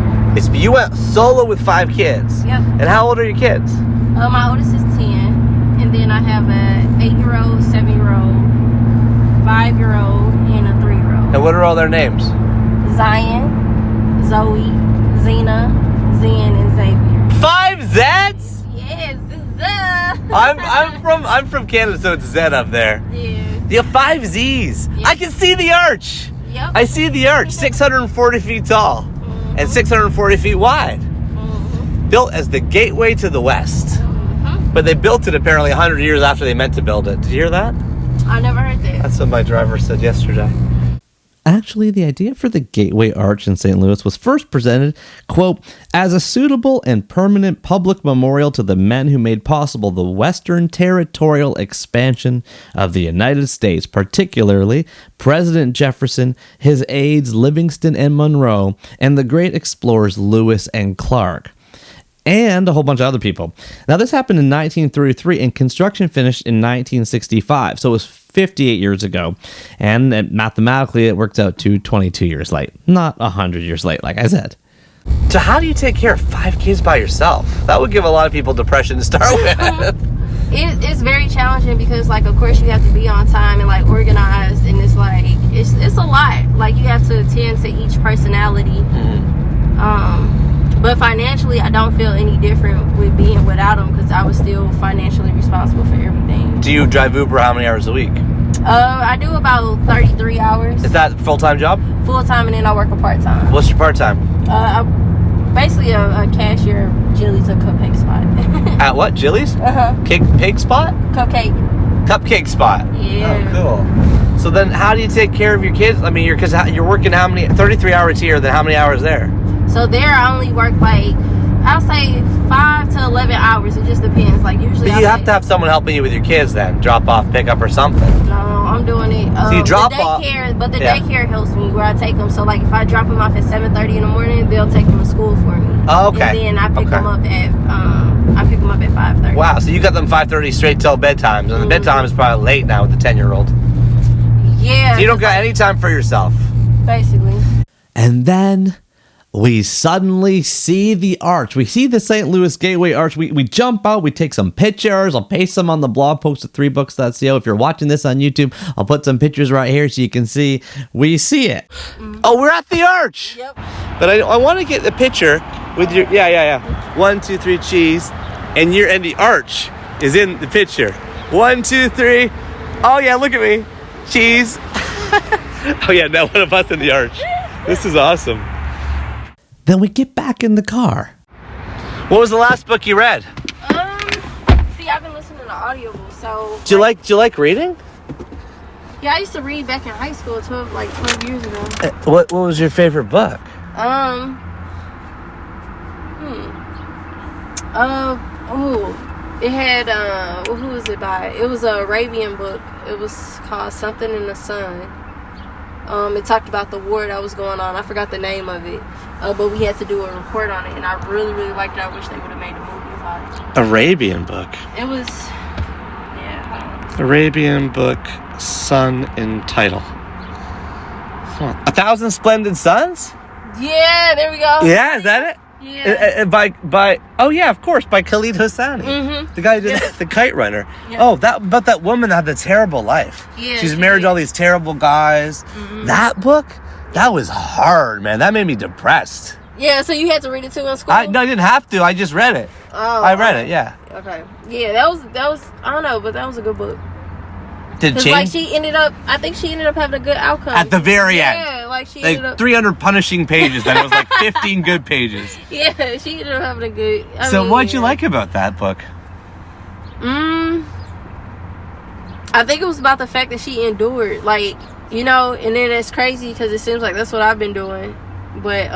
You went solo with 5 kids. Yep. And how old are your kids? My oldest is 10, and then I have a 8-year-old, 7-year-old, 5-year-old, and a 3-year-old. And what are all their names? Zion, Zoe, Zena, Zen, and Xavier. 5 Zeds? Yes, I'm from Canada, so it's Zed up there. Yeah. You have 5 Z's. Yep. I can see the arch. Yep. I see the arch, 640 feet tall and 640 feet wide. Built as the gateway to the West. But they built it apparently 100 years after they meant to build it. Did you hear that? I never heard that. That's what my driver said yesterday. Actually, the idea for the Gateway Arch in St. Louis was first presented, quote, as a suitable and permanent public memorial to the men who made possible the western territorial expansion of the United States, particularly President Jefferson, his aides Livingston and Monroe, and the great explorers Lewis and Clark, and a whole bunch of other people. Now, this happened in 1933, and construction finished in 1965, so it was 58 years ago, and mathematically it works out to 22 years late, not 100 years late, like I said. So how do you take care of 5 kids by yourself? That would give a lot of people depression to start with. It's very challenging because, like, of course you have to be on time and like organized, and it's like it's a lot. Like, you have to attend to each personality. But financially, I don't feel any different with being without them, because I was still financially responsible for everything. Do you drive Uber how many hours a week? I do about 33 hours. Is that a full-time job? Full-time, and then I work a part-time. What's your part-time? I'm basically a cashier at Jilly's, a cupcake spot. At what? Jilly's? Pig spot? Cupcake spot. Yeah. Oh, cool. So then how do you take care of your kids? I mean, you're working how many? 33 hours here, then how many hours there? So there I only work like, I'll say 5 to 11 hours. It just depends. Like, usually But you have to have someone helping you with your kids then. Drop off, pick up, or something. No, I'm doing it. So you drop off. But the daycare helps me where I take them. So like, if I drop them off at 7:30 in the morning, they'll take them to school for me. Oh, okay. And then I pick them up at 5:30. Wow, so you got them 5:30 straight till bedtime. And the bedtime is probably late now with the 10-year-old. Yeah. So you don't got any time for yourself. Basically. And then we suddenly see the arch. We see the St. Louis Gateway Arch. We jump out. We take some pictures. I'll paste them on the blog post at 3books.co. If you're watching this on YouTube, I'll put some pictures right here so you can see. We see it. Oh, we're at the arch. Yep. But I want to get the picture with your, yeah. 1, 2, 3, cheese. And the arch is in the picture. 1, 2, 3. Oh, yeah, look at me. Cheese. Oh, yeah, now one of us in the arch. This is awesome. Then we get back in the car. What was the last book you read? See, I've been listening to audiobooks, so. Do you like reading? Yeah, I used to read back in high school, 12 years ago. What was your favorite book? It had, who was it by? It was an Arabian book. It was called Something in the Sun. It talked about the war that was going on. I forgot the name of it. But we had to do a report on it, and I really, really liked it. I wish they would have made a movie about it. Arabian book. It was, Arabian book, sun in title. 1,000 Splendid Suns? Yeah, there we go. Yeah, is that it? Yeah. By oh yeah, of course, by Khalid Hosseini, the guy who did the Kite Runner. Yeah. Oh, that woman had the terrible life. Yeah, she's she married did. to all these terrible guys. That book, that was hard, man. That made me depressed. Yeah, so you had to read it too in school? No, I didn't have to. I just read it. Oh. I read it, yeah. Okay. Yeah, that was I don't know, but that was a good book. Did it Because, change? like, I think she ended up having a good outcome. At the very end. Yeah, like, she ended up... 300 punishing pages, then it was like 15 good pages. Yeah, she ended up having a good... What'd you like about that book? I think it was about the fact that she endured, like, you know, and then it's crazy because it seems like that's what I've been doing, but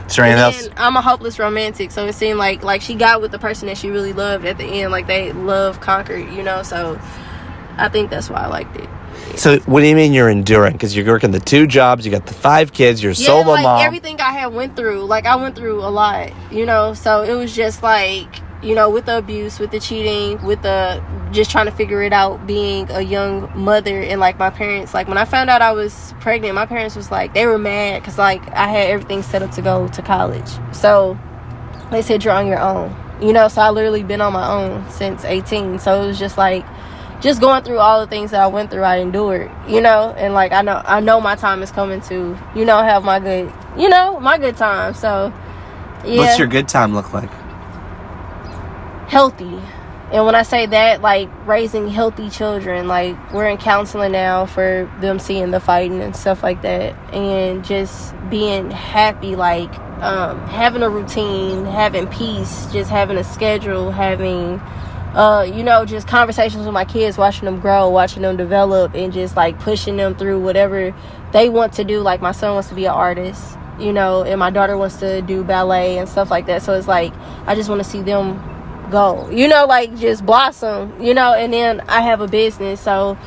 Is there anything else? I'm a hopeless romantic, so it seemed like she got with the person that she really loved at the end, like they love conquered, you know, so I think that's why I liked it. Yeah. So what do you mean you're enduring? Because you're working the 2 jobs, you got the 5 kids, you're a solo like, mom. Everything I had went through, like I went through a lot, you know, so it was just like, you know, with the abuse, with the cheating, with the just trying to figure it out, being a young mother, and like my parents, like when I found out I was pregnant, my parents was like, they were mad because like I had everything set up to go to college, so they said you're on your own, you know, so I literally been on my own since 18, so it was just like, just going through all the things that I went through, I endured, you know, and like I know my time is coming to, you know, have my good time, so yeah. What's your good time look like? Healthy. And when I say that, like raising healthy children, like we're in counseling now for them seeing the fighting and stuff like that, and just being happy, like having a routine, having peace, just having a schedule, having you know, just conversations with my kids, watching them grow, watching them develop, and just like pushing them through whatever they want to do. Like my son wants to be an artist, you know, and my daughter wants to do ballet and stuff like that, so it's like I just want to see them go, you know, like just blossom, you know, and then I have a business, so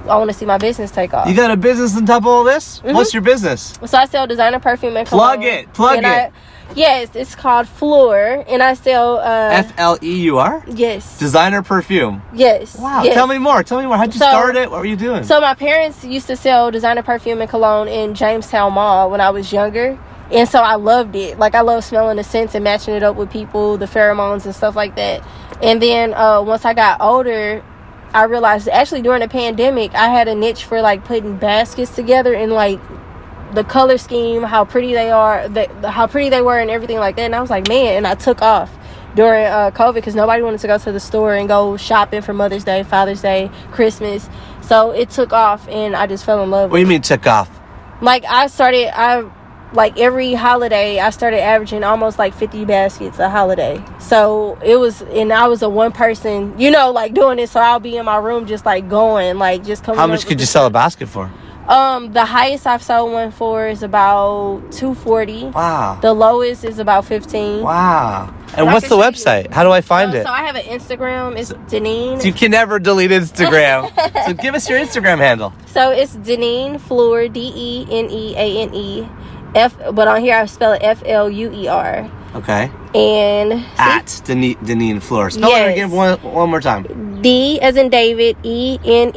I want to see my business take off. You got a business on top of all this? Mm-hmm. What's your business? So I sell designer perfume and cologne. Plug it. Yes, it's called Fleur, and I sell Fleur? Yes. Designer perfume. Yes. Wow. Yes. Tell me more. How'd you start it? What were you doing? So my parents used to sell designer perfume and cologne in Jamestown Mall when I was younger. And so I loved it. Like, I love smelling the scents and matching it up with people, the pheromones and stuff like that. And then once I got older, I realized actually during the pandemic, I had a niche for, like, putting baskets together and, like, the color scheme, how pretty they are, how pretty they were and everything like that. And I was like, man, and I took off during COVID because nobody wanted to go to the store and go shopping for Mother's Day, Father's Day, Christmas. So it took off, and I just fell in love with it. What do you mean took off? Like, like every holiday I started averaging almost like 50 baskets a holiday. So it was, and I was a one person, you know, like doing it. So I'll be in my room just like going, like just coming. How much could you sell a basket for? The highest I've sold one for is about $240. Wow. The lowest is about $15. Wow. And what's the website? How do I find it? So I have an Instagram. It's Deneane. You can never delete Instagram. So give us your Instagram handle. So it's Deneane Fleur, Deneane. But on here I spell it Fluer. Okay. And at Deneane Fleur. Spell it again one more time. D as in David, ENEANEFLUER.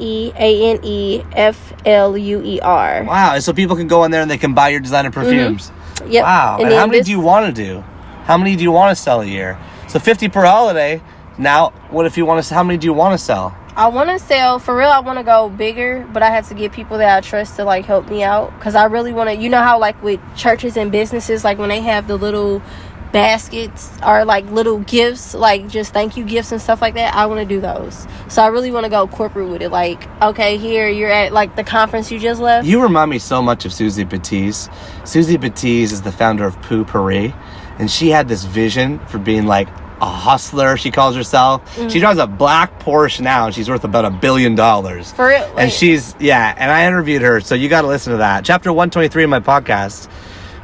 Wow. So people can go on there and they can buy your designer perfumes. Mm-hmm. Yep. Wow. And how many do you want to do? How many do you want to sell a year? So 50 per holiday. Now, what if you want to? How many do you want to sell? I want to sell, for real, I want to go bigger, but I have to get people that I trust to, like, help me out. Because I really want to, you know how, like, with churches and businesses, like, when they have the little baskets or, like, little gifts, like, just thank you gifts and stuff like that, I want to do those. So I really want to go corporate with it. Like, okay, here, you're at, like, the conference you just left. You remind me so much of Susie Batiz. Susie Batiz is the founder of Poo Pourri, and she had this vision for being, like, a hustler, she calls herself. She drives a black Porsche now, and she's worth about $1 billion. For real? And she's, and I interviewed her, so you got to listen to that. Chapter 123 of my podcast.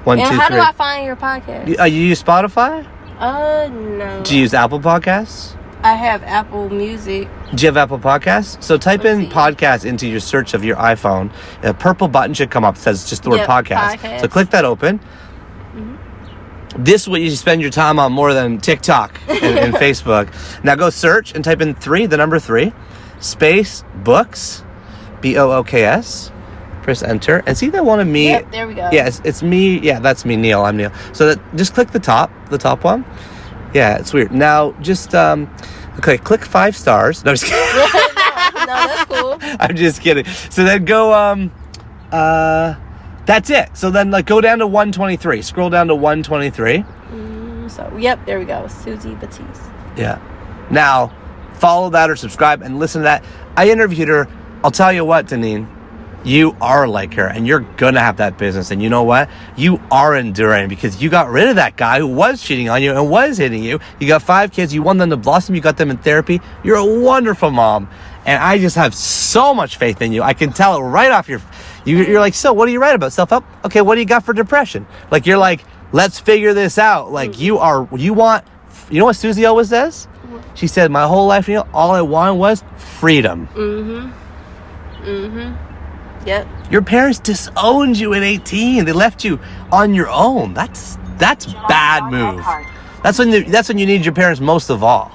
How do I find your podcast? You use Spotify? No. Do you use Apple Podcasts? I have Apple Music. Do you have Apple Podcasts? So type in podcast into your search of your iPhone. A purple button should come up that says just the word podcast. So click that open. This is what you spend your time on more than TikTok and Facebook. Now go search and type in 3, the number 3, space books, BOOKS. Press enter and see that one of me. Yep, there we go. Yeah, it's me. Yeah, that's me, Neil. I'm Neil. So just click the top one. Yeah, it's weird. Now just okay, click 5 stars. No, I'm just kidding. No, that's cool. I'm just kidding. So then go then That's it. So then, like, go down to 123. Scroll down to 123. So, yep, there we go. Susie Batiste. Yeah. Now, follow that or subscribe and listen to that. I interviewed her. I'll tell you what, Deneane, you are like her, and you're going to have that business. And you know what? You are enduring because you got rid of that guy who was cheating on you and was hitting you. You got 5 kids. You want them to blossom. You got them in therapy. You're a wonderful mom. And I just have so much faith in you. I can tell it right off you're like, so what do you write about? Self-help? Okay, what do you got for depression? Like, you're like, let's figure this out. Like, you know what Susie always says? She said, my whole life, all I wanted was freedom. Yep. Your parents disowned you at 18. They left you on your own. That's bad move. That's when you need your parents most of all.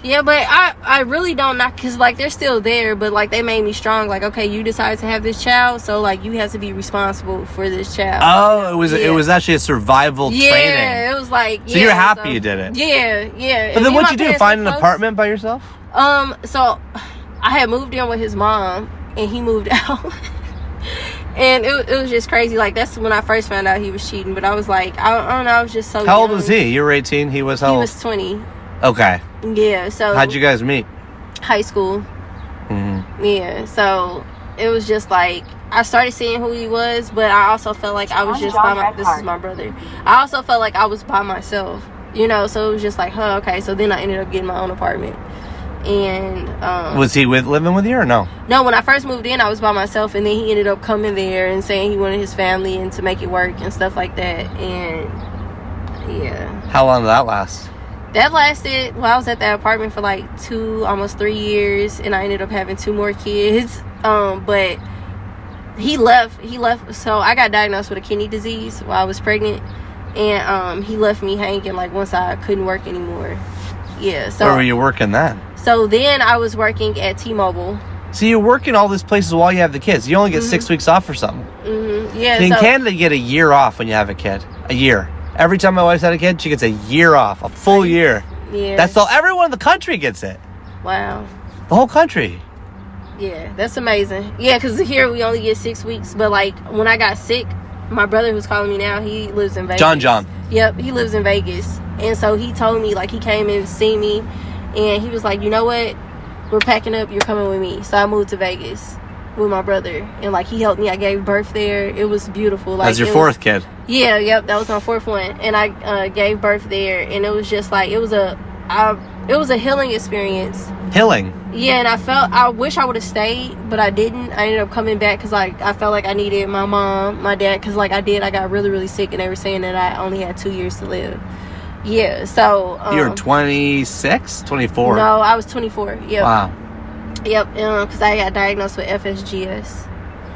Yeah, but I really don't knock, because, like, they're still there, but, like, they made me strong. Like, okay, you decided to have this child, so, like, you have to be responsible for this child. Oh, it was actually a survival training. Yeah, it was like, so you're happy you did it. Yeah. But then what'd you do, find an apartment by yourself? So I had moved in with his mom, and he moved out. And it was just crazy. Like, that's when I first found out he was cheating, but I was like, I don't know, I was just so How old young. was he? You were 18, he was how old? He was 20. Okay. Yeah, so how'd you guys meet? High school. Yeah, so it was just like, I started seeing who he was, but I also felt like I was just this is my brother. I also felt like I was by myself, so it was just like, okay. So then I ended up getting my own apartment. And was he living with you or no? No, when I first moved in, I was by myself, and then he ended up coming there and saying he wanted his family and to make it work and stuff like that. And yeah. How long did that last? That lasted, I was at that apartment for like almost 3 years, and I ended up having 2 more kids. But he left, so I got diagnosed with a kidney disease while I was pregnant, and he left me hanging, like, once I couldn't work anymore. Yeah, so. Where were you working then? So then I was working at T-Mobile. So you work in all these places while you have the kids. You only get 6 weeks off or something. Yeah. In Canada, you get a year off when you have a kid. A year. Every time my wife's had a kid, she gets a year off. A full year. Yeah. That's all. Everyone in the country gets it. Wow. The whole country. Yeah, that's amazing. Yeah, because here we only get 6 weeks. But, like, when I got sick, my brother who's calling me now, he lives in Vegas. John. Yep, he lives in Vegas. And so he told me, like, he came in to see me, and he was like, you know what? We're packing up. You're coming with me. So I moved to Vegas with my brother. And, like, he helped me. I gave birth there. It was beautiful. Like, that's your 4th kid. Yeah, yep. That was my 4th one. And I gave birth there. And it was just, like, it was a healing experience. Healing? Yeah, and I wish I would have stayed, but I didn't. I ended up coming back because, like, I felt like I needed my mom, my dad, because, like, I got really, really sick, and they were saying that I only had 2 years to live. Yeah, so. You were 26? 24? No, I was 24. Yep. Wow. Yep, because I got diagnosed with FSGS.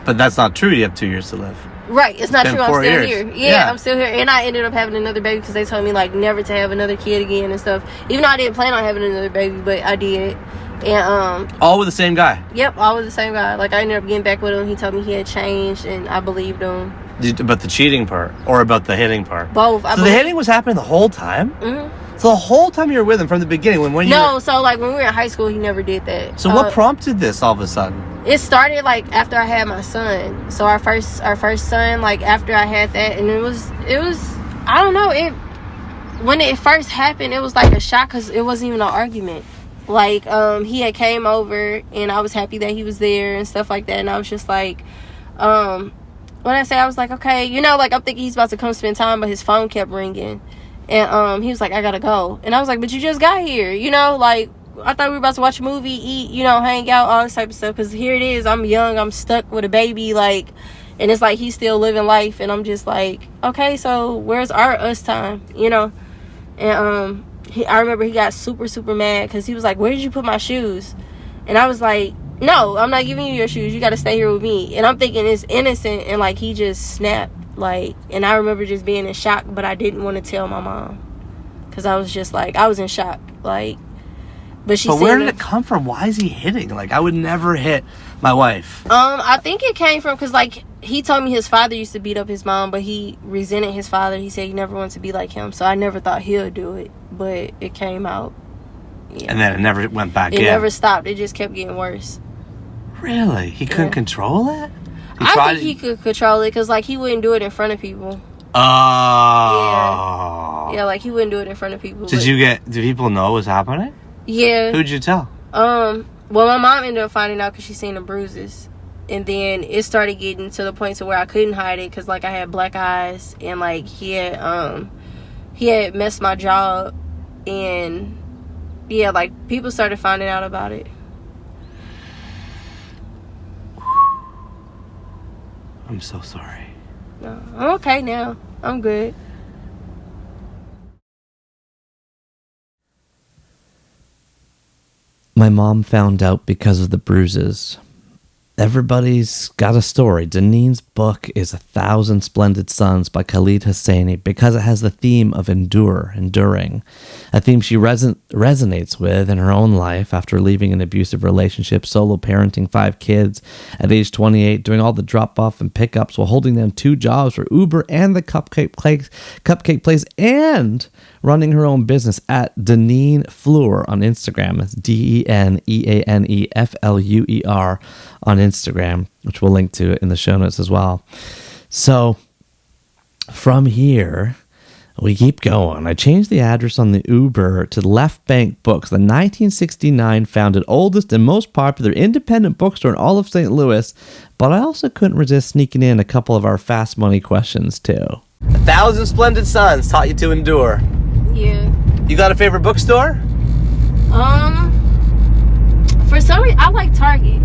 But that's not true. You have 2 years to live. Right, it's not true. I'm still years. here. Yeah, I'm still here. And I ended up having another baby because they told me, like, never to have another kid again and stuff. Even though I didn't plan on having another baby, but I did. And all with the same guy? Yep, all with the same guy. Like, I ended up getting back with him. He told me he had changed, and I believed him. About the cheating part or about the hitting part? Both. So the hitting was happening the whole time? So the whole time you were with him from the beginning? So, like, when we were in high school, he never did that. So what prompted this all of a sudden? It started, like, after I had my son. So our first son, like, after I had that, and it was I don't know, when it first happened, it was like a shock because it wasn't even an argument. Like, he had came over, and I was happy that he was there and stuff like that, and I was just like, when I say, I was like, okay, like, I'm thinking he's about to come spend time, but his phone kept ringing, and he was like, I gotta go, and I was like, but you just got here, like, I thought we were about to watch a movie, eat, hang out, all this type of stuff, because here it is, I'm young, I'm stuck with a baby, like, and it's like, he's still living life, and I'm just like, okay, so where's our us time, and, I remember he got super, super mad, because he was like, where did you put my shoes? And I was like, no, I'm not giving you your shoes, you gotta stay here with me. And I'm thinking it's innocent, and, like, he just snapped, like, and I remember just being in shock, but I didn't want to tell my mom, because I was just like, I was in shock, like, but where did it come from? Why is he hitting? Like, I would never hit my wife. I think it came from, because, like, he told me his father used to beat up his mom, but he resented his father. He said he never wanted to be like him, so I never thought he'll do it, but it came out. Yeah. And then it never went back in. It never stopped. It just kept getting worse. Really? He couldn't control it? I think he could control it because, like, he wouldn't do it in front of people. Oh. Yeah, like, he wouldn't do it in front of people. Did people know what was happening? Yeah. Who'd you tell? Well, my mom ended up finding out because she seen the bruises. And then it started getting to the point to where I couldn't hide it because, like, I had black eyes. And, like, he had messed my jaw up. And, yeah, like, people started finding out about it. I'm so sorry. No, I'm okay now. I'm good. My mom found out because of the bruises. Everybody's got a story. Deneane's book is 1,000 Splendid Suns by Khalid Hosseini because it has the theme of enduring, a theme she resonates with in her own life after leaving an abusive relationship, solo parenting 5 kids at age 28, doing all the drop-off and pickups while holding down 2 jobs for Uber and the cupcake place, and running her own business at Deneane Fleur on Instagram. That's DENEANEFLUER on Instagram, which we'll link to in the show notes as well. So from here, we keep going. I changed the address on the Uber to Left Bank Books, the 1969 founded oldest and most popular independent bookstore in all of St. Louis, but I also couldn't resist sneaking in a couple of our fast money questions too. 1,000 Splendid Suns taught you to endure. Yeah. You got a favorite bookstore? For some reason, I like Target.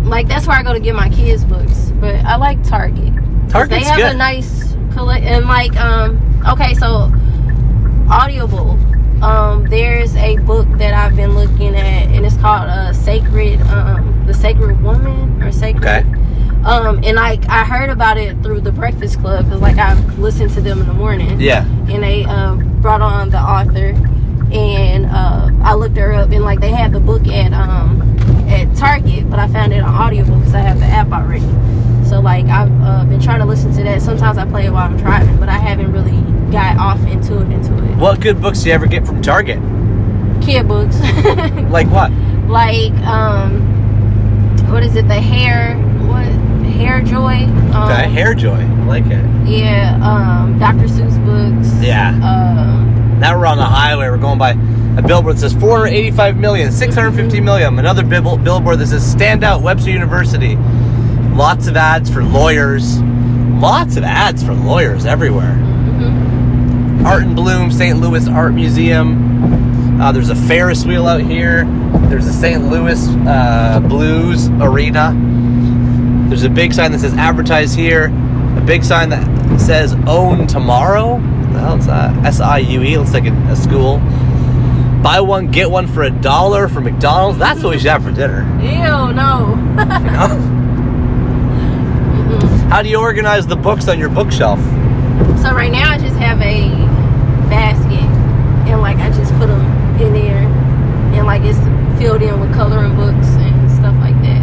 Like, that's where I go to get my kids' books. But I like Target. Target's They have good. a nice collect. And, like, okay, so Audible. There's a book that I've been looking at, and it's called The Sacred Woman, or Sacred. Okay. And, like, I heard about it through the Breakfast Club, because, like, I listened to them in the morning. Yeah. And they brought on the author, and I looked her up, and, like, they had the book at Target, but I found it on Audible because I have the app already. So, like, I've been trying to listen to that. Sometimes I play it while I'm driving, but I haven't really got off into it. What good books do you ever get from Target? Kid books. Like what? Like, what is it? Hair Joy. Okay, Hair Joy. I like it. Yeah, Dr. Seuss books. Yeah. Now we're on the highway. We're going by a billboard that says 485 million, 650 million. Another billboard that says Stand Out Webster University. Lots of ads for lawyers. Lots of ads for lawyers everywhere. Mm-hmm. Art and Bloom, St. Louis Art Museum. There's a Ferris wheel out here. There's a St. Louis Blues Arena. There's a big sign that says advertise here. A big sign that says own tomorrow. What the hell is that? SIUE. Looks like a school. Buy one, get one for $1 from McDonald's. That's what we should have for dinner. Ew, no. You know? How do you organize the books on your bookshelf? So right now I just have a basket, and like I just put them in there, and like it's filled in with coloring books and stuff like that.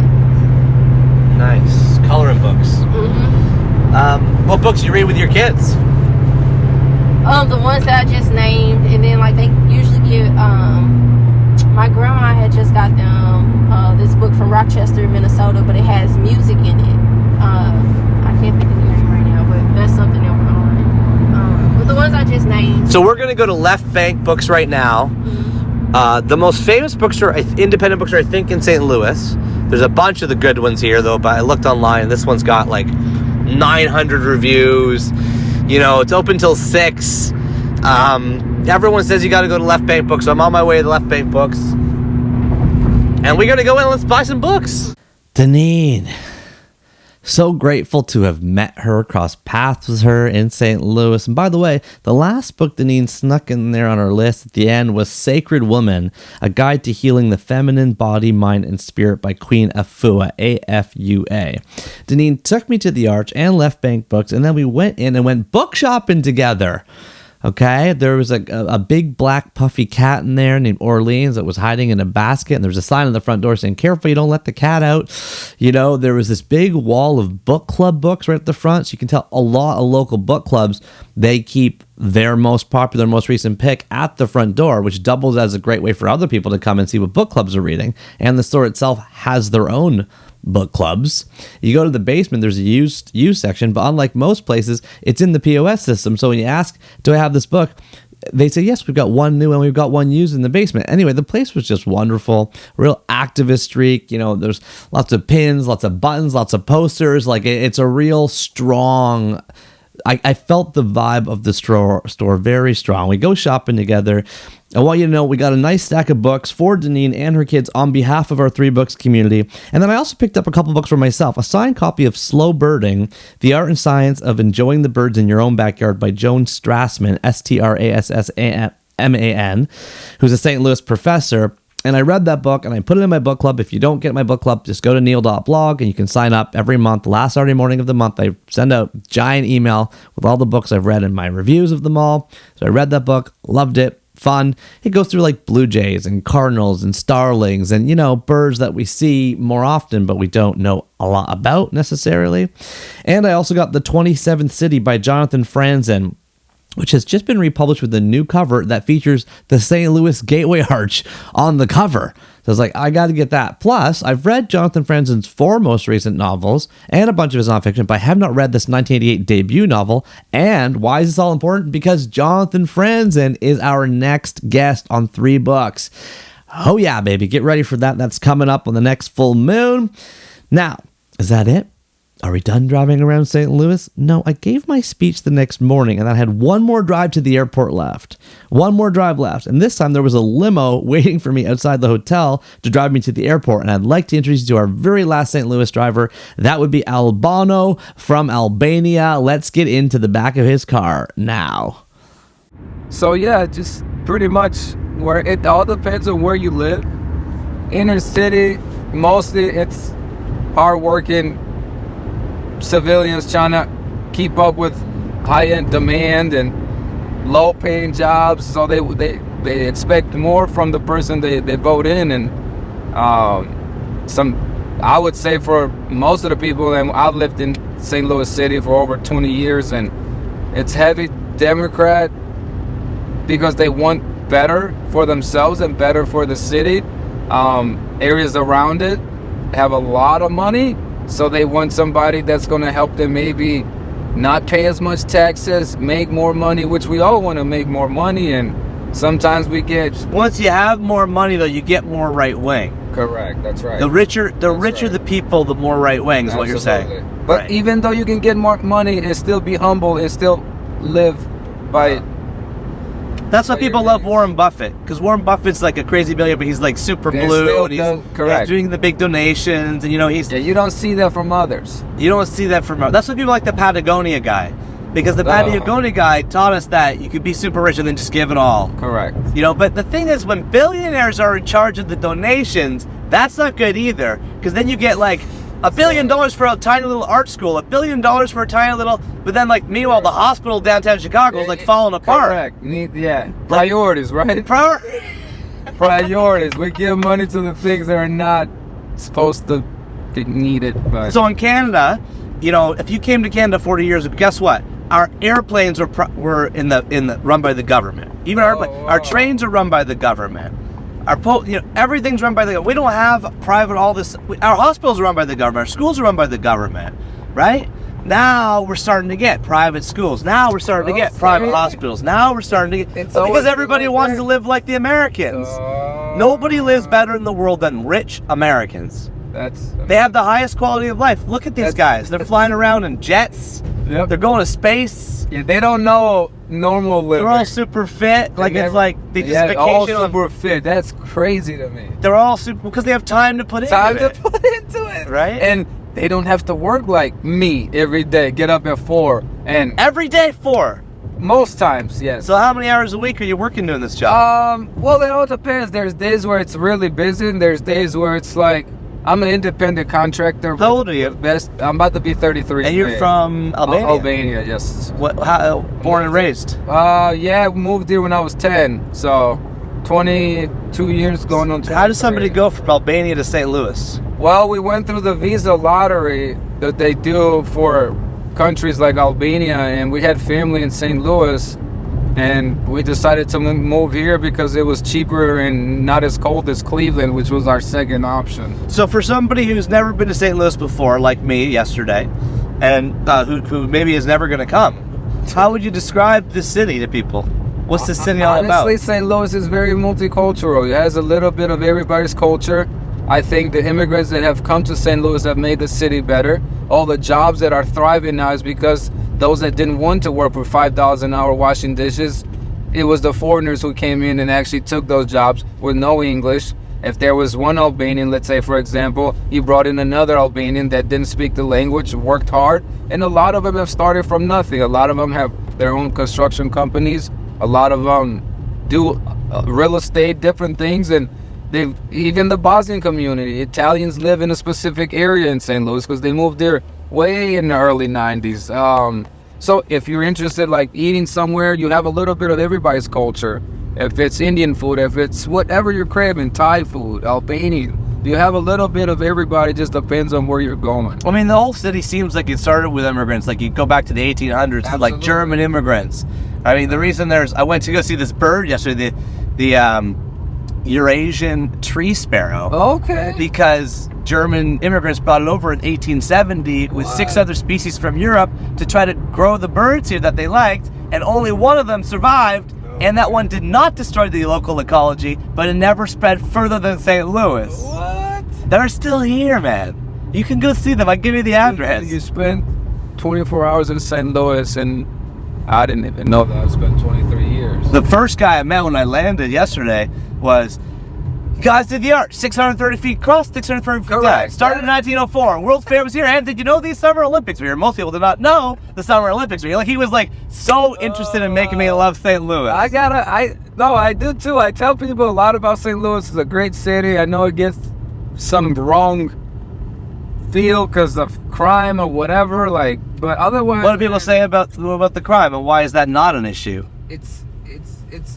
Nice. Coloring books. Mm-hmm. What books do you read with your kids? The ones that I just named, and then like they usually get, my grandma had just got them this book from Rochester, Minnesota, but it has music in it. I can't think of the name right now, but that's something that we're on. But the ones I just named. So we're gonna go to Left Bank Books right now. Mm-hmm. The most famous bookstore, independent bookstore, I think, in St. Louis. There's a bunch of the good ones here, though, but I looked online, and this one's got like 900 reviews. You know, it's open till 6. Everyone says you got to go to Left Bank Books, so I'm on my way to Left Bank Books. And we're going to go in and let's buy some books. Deneane. So grateful to have met her, crossed paths with her in St. Louis. And by the way, the last book Deneane snuck in there on our list at the end was Sacred Woman, A Guide to Healing the Feminine Body, Mind, and Spirit by Queen Afua, A-F-U-A. Deneane took me to the Arch and Left Bank Books, and then we went in and went book shopping together. Okay, there was a big black puffy cat in there named Orleans that was hiding in a basket, and there was a sign on the front door saying, "Careful, you don't let the cat out." You know, there was this big wall of book club books right at the front, so you can tell a lot of local book clubs, they keep their most popular, most recent pick at the front door, which doubles as a great way for other people to come and see what book clubs are reading. And the store itself has their own book clubs. You go to the basement, there's a used section, but unlike most places, it's in the POS system. So when you ask, do I have this book? They say, yes, we've got one new and we've got one used in the basement. Anyway, the place was just wonderful. Real activist streak. You know, there's lots of pins, lots of buttons, lots of posters. Like, it's a real strong... I felt the vibe of the store very strong. We go shopping together. I want you to know we got a nice stack of books for Deneane and her kids on behalf of our 3 Books community. And then I also picked up a couple books for myself. A signed copy of Slow Birding, The Art and Science of Enjoying the Birds in Your Own Backyard by Joan Strassman, Strassman, who's a St. Louis professor. And I read that book and I put it in my book club. If you don't get my book club, just go to neil.blog and you can sign up every month. Last Saturday morning of the month, I send out a giant email with all the books I've read and my reviews of them all. So I read that book, loved it, fun. It goes through like blue jays and cardinals and starlings and, you know, birds that we see more often, but we don't know a lot about necessarily. And I also got The 27th City by Jonathan Franzen, which has just been republished with a new cover that features the St. Louis Gateway Arch on the cover. So I was like, I got to get that. Plus, I've read Jonathan Franzen's 4 most recent novels and a bunch of his nonfiction, but I have not read this 1988 debut novel. And why is this all important? Because Jonathan Franzen is our next guest on 3 Books. Oh yeah, baby. Get ready for that. That's coming up on the next full moon. Now, is that it? Are we done driving around St. Louis? No, I gave my speech the next morning and I had one more drive to the airport left. One more drive left. And this time there was a limo waiting for me outside the hotel to drive me to the airport. And I'd like to introduce you to our very last St. Louis driver. That would be Albano from Albania. Let's get into the back of his car now. So yeah, just pretty much where it all depends on where you live. Inner city, mostly it's hardworking civilians trying to keep up with high-end demand and low-paying jobs, so they expect more from the person they vote in. And I would say for most of the people, and I've lived in St. Louis City for over 20 years, and it's heavy Democrat because they want better for themselves and better for the city. Areas around it have a lot of money, so they want somebody that's going to help them maybe not pay as much taxes, make more money, which we all want to make more money. And sometimes we get... Once you have more money, though, you get more right wing. Correct, that's right. The richer the people, the more right wing is what you're saying. But right. Even though you can get more money and still be humble and still live by... That's why people love Warren Buffett, because Warren Buffett's like a crazy billionaire, but he's like super blue, and he's doing the big donations, and you know you don't see that from others. You don't see that from others. That's why people like the Patagonia guy, because the Patagonia guy taught us that you could be super rich and then just give it all. Correct. You know, but the thing is, when billionaires are in charge of the donations, that's not good either, because then you get like $1 billion for a tiny little art school, $1 billion for a tiny little, but then like meanwhile the hospital downtown Chicago is like falling apart. Correct. Priorities, right? Priorities. We give money to the things that are not supposed to be needed. But. So in Canada, you know, if you came to Canada 40 years ago, guess what? Our airplanes were in the run by the government. Even our trains are run by the government. Everything's run by the government. We don't have private, our hospitals are run by the government. Our schools are run by the government, right? Now we're starting to get private schools. Now we're starting to get private hospitals. Now we're starting to get, because everybody wants to live like the Americans. Nobody lives better in the world than rich Americans. They have the highest quality of life. Look at these guys. They're flying around in jets. Yep. They're going to space. Yeah, they don't know normal living. They're all super fit. Like it's like they just vacation. All super fit. That's crazy to me. They're all super because they have time to put into it, right? And they don't have to work like me every day. Get up at 4 and every day 4. Most times, yes. So how many hours a week are you working doing this job? Well, it all depends. There's days where it's really busy, and there's days where it's like I'm an independent contractor. How old are you? I'm about to be 33. And you're from Albania? Albania, yes. Born and raised? Yeah, moved here when I was 10. So 22 years going on. How does somebody go from Albania to St. Louis? Well, we went through the visa lottery that they do for countries like Albania, and we had family in St. Louis. And we decided to move here because it was cheaper and not as cold as Cleveland, which was our second option. So for somebody who's never been to St. Louis before, like me yesterday, and who maybe is never going to come, how would you describe this city to people? What's this city all about? Honestly, St. Louis is very multicultural. It has a little bit of everybody's culture. I think the immigrants that have come to St. Louis have made the city better. All the jobs that are thriving now is because those that didn't want to work for $5 an hour washing dishes, it was the foreigners who came in and actually took those jobs with no English. If there was one Albanian, let's say, for example, you brought in another Albanian that didn't speak the language, worked hard, and a lot of them have started from nothing. A lot of them have their own construction companies. A lot of them do real estate, different things, and even the Bosnian community, Italians live in a specific area in St. Louis because they moved there way in the early 90s. So if you're interested, like eating somewhere, you have a little bit of everybody's culture. If it's Indian food, if it's whatever you're craving, Thai food, Albanian, you have a little bit of everybody, just depends on where you're going. I mean, the whole city seems like it started with immigrants. Like you go back to the 1800s, like German immigrants. I mean, the reason I went to go see this bird yesterday, the Eurasian Tree Sparrow. Okay. Because German immigrants brought it over in 1870 with 6 other species from Europe to try to grow the birds here that they liked, and only one of them survived, and that one did not destroy the local ecology, but it never spread further than St. Louis. What? They're still here, man. You can go see them. I'll give you the address. You spent 24 hours in St. Louis, and I didn't even know that. I spent 23 years. The first guy I met when I landed yesterday was, you guys did the art, 630 feet across, 630 feet down. Started in 1904. World's Fair was here. And did you know these Summer Olympics were here? Most people did not know the Summer Olympics were here. Like, he was like so interested in making me love St. Louis. I do too. I tell people a lot about St. Louis. It's a great city. I know it gets some wrong feel because of crime or whatever, but otherwise, what do people say about the crime, and why is that not an issue? It's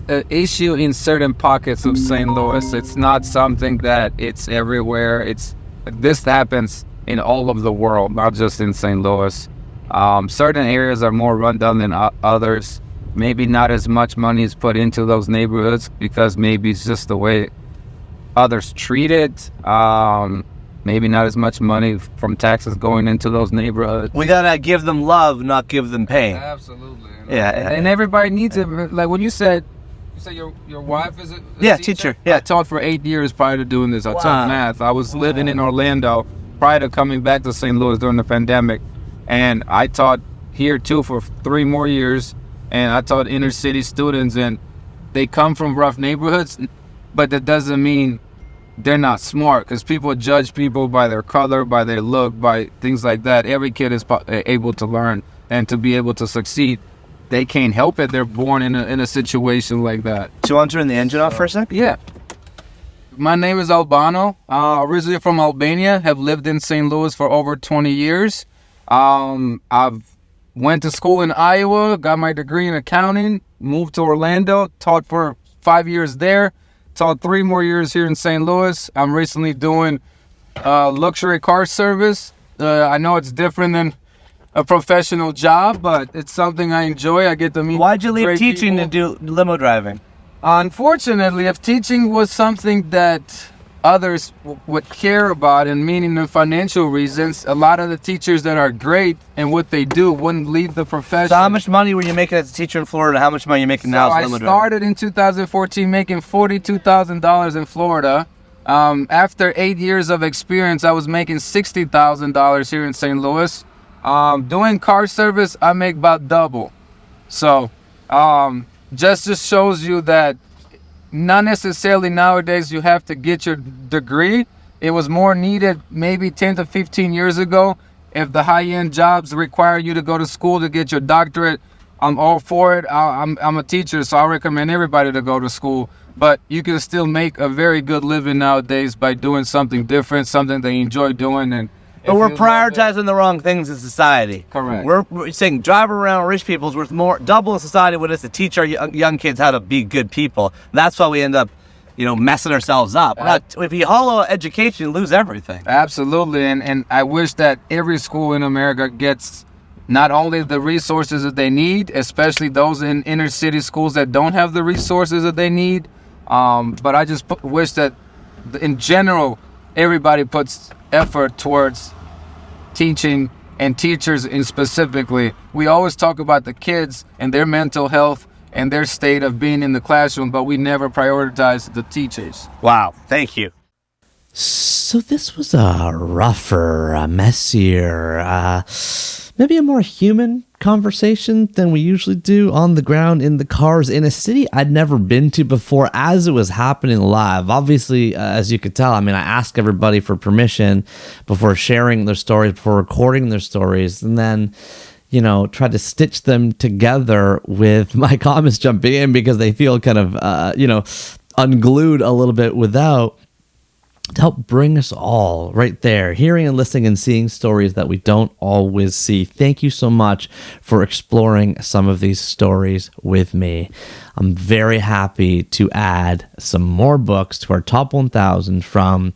an issue in certain pockets of St. Louis. It's not something that it's everywhere. This happens in all of the world, not just in St. Louis. Certain areas are more run down than others. Maybe not as much money is put into those neighborhoods because maybe it's just the way others treat it. Maybe not as much money from taxes going into those neighborhoods. We gotta give them love, not give them pain. Absolutely. Yeah. And everybody needs it. Like when you said your wife is a teacher. Yeah. I taught for 8 years prior to doing this. I taught math. I was living in Orlando prior to coming back to St. Louis during the pandemic. And I taught here too for 3 more years. And I taught inner city students, and they come from rough neighborhoods, but that doesn't mean they're not smart, because people judge people by their color, by their look, by things like that. Every kid is able to learn and to be able to succeed. They can't help it. They're born in a situation like that. Do you want to turn the engine off for a sec? Yeah. My name is Albano. Originally from Albania. Have lived in St. Louis for over 20 years. I've went to school in Iowa, got my degree in accounting, moved to Orlando, taught for 5 years there. Taught 3 more years here in St. Louis. I'm recently doing luxury car service. I know it's different than a professional job, but it's something I enjoy. I get to meet. Why'd you leave great teaching people. to do limo driving? Unfortunately, if teaching was something that others would care about, and meaning the financial reasons, a lot of the teachers that are great and what they do wouldn't leave the profession. So how much money were you making as a teacher in Florida? How much money are you making now as a limo driver? I started in 2014 making $42,000 in Florida. After 8 years of experience, I was making $60,000 here in St. Louis. Doing car service, I make about double. So just shows you that not necessarily nowadays you have to get your degree. It was more needed maybe 10 to 15 years ago. If the high-end jobs require you to go to school to get your doctorate, I'm all for it. I'm a teacher, so I recommend everybody to go to school. But you can still make a very good living nowadays by doing something different, something that you enjoy doing. But we're prioritizing the wrong things in society. Correct. We're saying drive around rich people is worth double in society what it is to teach our young kids how to be good people. That's why we end up, messing ourselves up. If you hollow education, you lose everything. Absolutely, and I wish that every school in America gets not only the resources that they need, especially those in inner city schools that don't have the resources that they need, but I just wish that in general everybody puts effort towards teaching, and teachers in specifically. We always talk about the kids and their mental health and their state of being in the classroom, but we never prioritize the teachers. Wow, thank you. So this was a rougher, a messier, maybe a more human conversation than we usually do on the ground in the cars in a city I'd never been to before as it was happening live. Obviously, as you could tell, I mean, I asked everybody for permission before sharing their stories, before recording their stories, and then, you know, tried to stitch them together with my comments jumping in because they feel kind of, unglued a little bit without, to help bring us all right there, hearing and listening and seeing stories that we don't always see. Thank you so much for exploring some of these stories with me. I'm very happy to add some more books to our top 1,000 from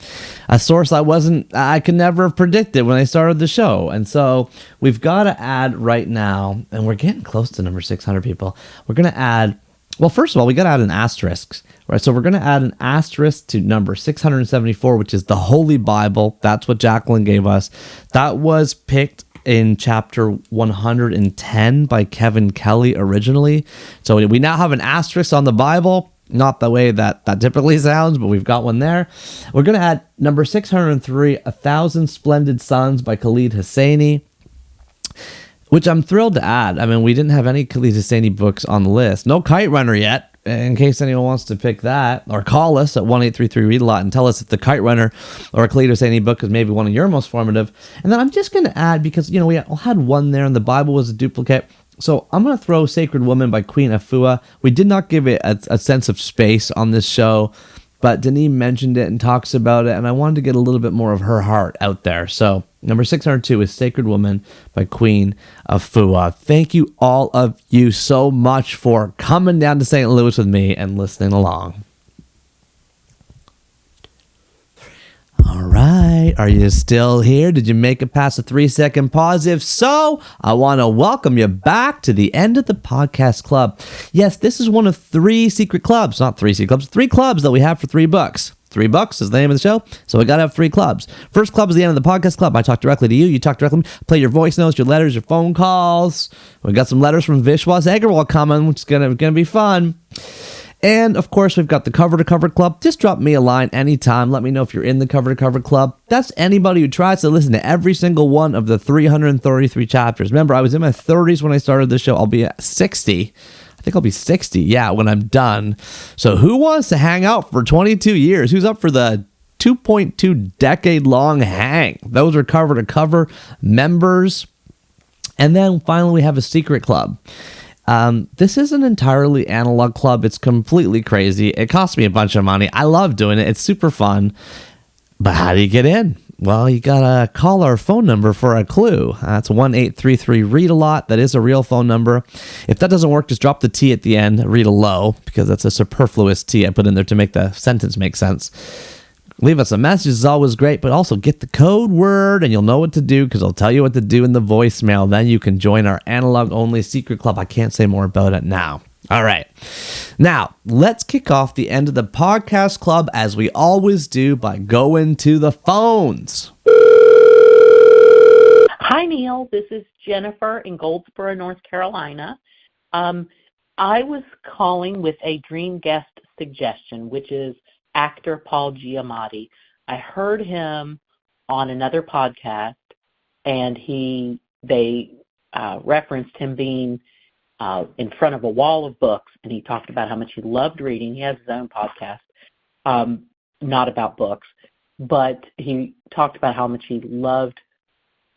a source I could never have predicted when I started the show. And so we've got to add right now, and we're getting close to number 600 people. We're going to add, well, first of all, we got to add an asterisk. Right, so we're going to add an asterisk to number 674, which is the Holy Bible. That's what Jacqueline gave us. That was picked in chapter 110 by Kevin Kelly originally. So we now have an asterisk on the Bible. Not the way that typically sounds, but we've got one there. We're going to add number 603, 1,000 Splendid Suns by Khalid Hosseini, which I'm thrilled to add. I mean, we didn't have any Khalid Hosseini books on the list. No Kite Runner yet. In case anyone wants to pick that, or call us at 1-833-READ-A-LOT and tell us if the Kite Runner or a Khalid Hosseini book is maybe one of your most formative. And then I'm just going to add, because, you know, we had one there and the Bible was a duplicate. So I'm going to throw Sacred Woman by Queen Afua. We did not give it a sense of space on this show, but Deneane mentioned it and talks about it, and I wanted to get a little bit more of her heart out there. So number 602 is Sacred Woman by Queen Afua. Thank you, all of you, so much for coming down to St. Louis with me and listening along. All right, are you still here? Did you make it past the 3-second pause? If so, I want to welcome you back to the end of the podcast club. Yes, this is one of 3 secret clubs, not 3 secret clubs, 3 clubs that we have for $3. $3 is the name of the show, so we gotta have 3 clubs. First club is the end of the podcast club. I talk directly to you, you talk directly to me, play your voice notes, your letters, your phone calls. We got some letters from Vishwas Agarwal coming, which is gonna be fun. And of course, we've got the Cover to Cover Club. Just drop me a line anytime. Let me know if you're in the Cover to Cover Club. That's anybody who tries to listen to every single one of the 333 chapters. Remember, I was in my 30s when I started this show. I'll be at 60. I think I'll be 60, when I'm done. So who wants to hang out for 22 years? Who's up for the 2.2 decade long hang? Those are Cover to Cover members. And then finally, we have a secret club. This is an entirely analog club. It's completely crazy. It costs me a bunch of money. I love doing it. It's super fun. But how do you get in? Well, you gotta call our phone number for a clue. That's 1-833-READ-A-LOT. That is a real phone number. If that doesn't work, just drop the T at the end. Read a low, because that's a superfluous T I put in there to make the sentence make sense. Leave us a message is always great, but also get the code word and you'll know what to do, because I'll tell you what to do in the voicemail. Then you can join our analog-only secret club. I can't say more about it now. All right. Now, let's kick off the end of the podcast club as we always do by going to the phones. Hi, Neil. This is Jennifer in Goldsboro, North Carolina. I was calling with a dream guest suggestion, which is actor Paul Giamatti. I heard him on another podcast, and they referenced him being in front of a wall of books, and he talked about how much he loved reading. He has his own podcast, not about books, but he talked about how much he loved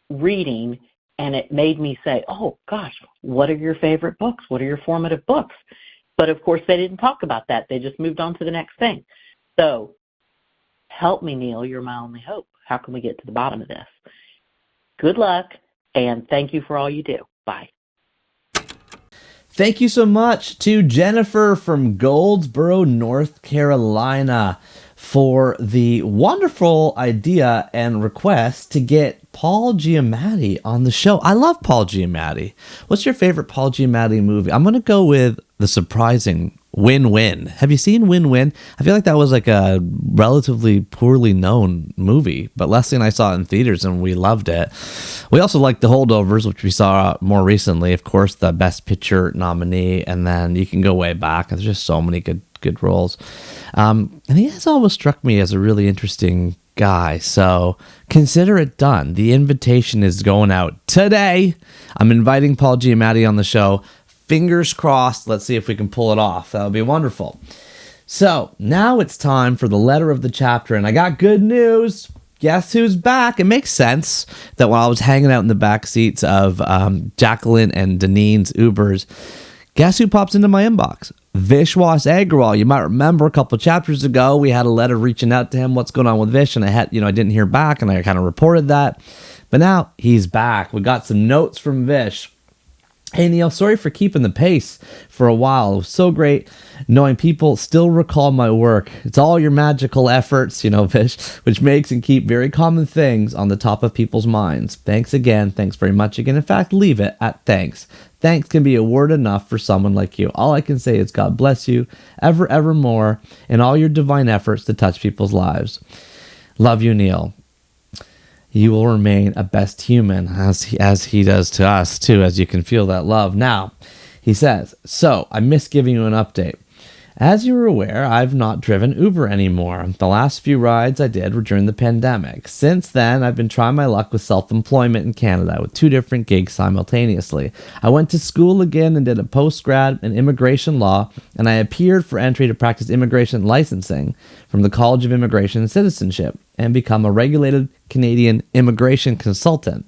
reading, and it made me say, oh, gosh, what are your favorite books? What are your formative books? But, of course, they didn't talk about that. They just moved on to the next thing. So help me, Neil. You're my only hope. How can we get to the bottom of this? Good luck, and thank you for all you do. Bye. Thank you so much to Jennifer from Goldsboro, North Carolina. for the wonderful idea and request to get Paul Giamatti on the show. I love Paul Giamatti. What's your favorite Paul Giamatti movie? I'm going to go with the surprising Win-Win. Have you seen Win-Win? I feel like that was like a relatively poorly known movie, but Leslie and I saw it in theaters and we loved it. We also liked The Holdovers, which we saw more recently. Of course, the Best Picture nominee, and then you can go way back. There's just so many good roles. And he has always struck me as a really interesting guy. So consider it done. The invitation is going out today. I'm inviting Paul Giamatti on the show. Fingers crossed. Let's see if we can pull it off. That would be wonderful. So now it's time for the letter of the chapter. And I got good news. Guess who's back? It makes sense that while I was hanging out in the back seats of Jacqueline and Deneane's Ubers, guess who pops into my inbox? Vishwas Agrawal. You might remember a couple chapters ago, we had a letter reaching out to him. What's going on with Vish? And I didn't hear back, and I kind of reported that. But now he's back. We got some notes from Vish. Hey, Neil, sorry for keeping the pace for a while. It was so great knowing people still recall my work. It's all your magical efforts, Vish, which makes and keep very common things on the top of people's minds. Thanks again. Thanks very much again. In fact, leave it at thanks. Thanks can be a word enough for someone like you. All I can say is God bless you evermore in all your divine efforts to touch people's lives. Love you, Neil. You will remain a best human as he does to us too, as you can feel that love. Now, he says, so I miss giving you an update. As you were aware, I've not driven Uber anymore. The last few rides I did were during the pandemic. Since then, I've been trying my luck with self-employment in Canada with 2 different gigs simultaneously. I went to school again and did a post-grad in immigration law, and I appeared for entry to practice immigration licensing from the College of Immigration and Citizenship and become a regulated Canadian immigration consultant.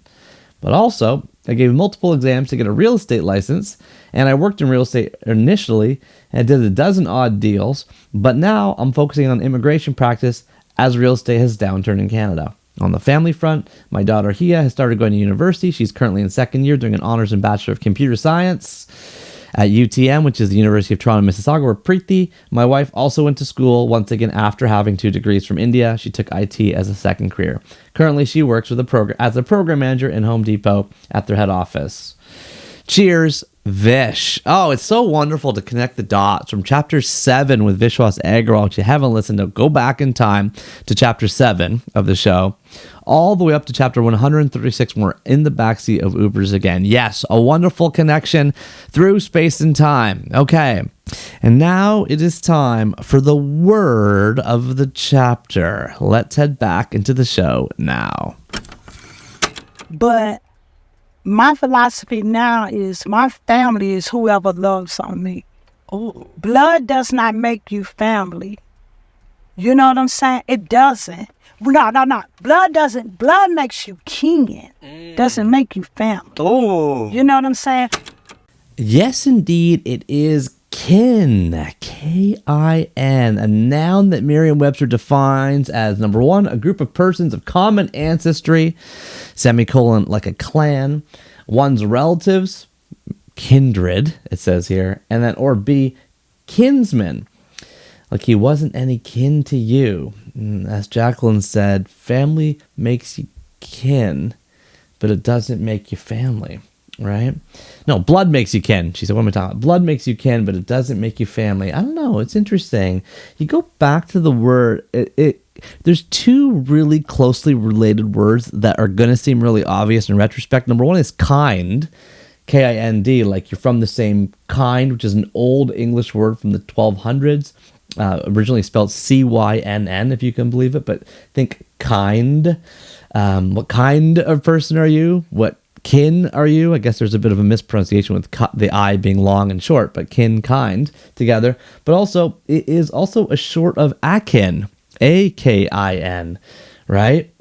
But also, I gave multiple exams to get a real estate license, and I worked in real estate initially and did a dozen odd deals, but now I'm focusing on immigration practice as real estate has downturned in Canada. On the family front, my daughter Hia has started going to university. She's currently in second year doing an honors and Bachelor of Computer Science at UTM, which is the University of Toronto, Mississauga, where Preeti, my wife, also went to school once again after having 2 degrees from India. She took IT as a second career. Currently, she works with as a program manager in Home Depot at their head office. Cheers, Vish. Oh, it's so wonderful to connect the dots from chapter 7 with Vishwas Agrawal. If you haven't listened to, go back in time to chapter 7 of the show, all the way up to chapter 136 when we're in the backseat of Ubers again. Yes, a wonderful connection through space and time. Okay, and now it is time for the word of the chapter. Let's head back into the show now. But my philosophy now is my family is whoever loves on me. Oh. Blood does not make you family. You know what I'm saying? It doesn't. No. Blood makes you kin. Doesn't make you family. Oh. You know what I'm saying? Yes, indeed, it is kin. K-I-N, a noun that Merriam-Webster defines as, number 1, a group of persons of common ancestry, semicolon, like a clan, one's relatives, kindred, it says here, and then, or B, kinsman, like he wasn't any kin to you. As Jacqueline said, family makes you kin, but it doesn't make you family. Right? No, blood makes you kin. She said, what am I talking about? Blood makes you kin, but it doesn't make you family. I don't know. It's interesting. You go back to the word. There's 2 really closely related words that are going to seem really obvious in retrospect. Number 1 is kind. K-I-N-D, like you're from the same kind, which is an old English word from the 1200s. Originally spelled C-Y-N-N, if you can believe it. But think kind. What kind of person are you? What kin are you? I guess there's a bit of a mispronunciation with the I being long and short, but kin, kind together. But also, it is also a short of akin, A-K-I-N, right?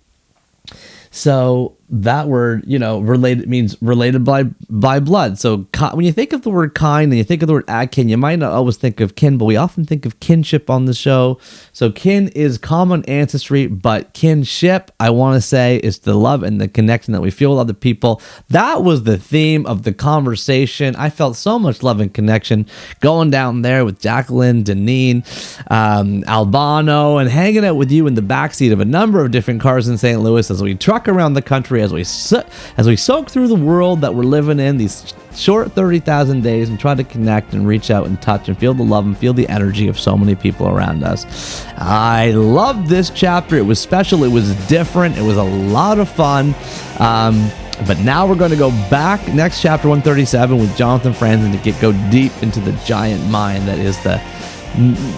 So that word, related means related by blood. So when you think of the word kind and you think of the word akin, you might not always think of kin, but we often think of kinship on the show. So kin is common ancestry, but kinship, I want to say, is the love and the connection that we feel with other people. That was the theme of the conversation. I felt so much love and connection going down there with Jacqueline, Deneane, Albano, and hanging out with you in the backseat of a number of different cars in St. Louis as we truck around the country, as we soak through the world that we're living in, these short 30,000 days, and try to connect and reach out and touch and feel the love and feel the energy of so many people around us. I loved this chapter. It was special. It was different. It was a lot of fun. But now we're going to go back next chapter 137 with Jonathan Franzen to go deep into the giant mind that is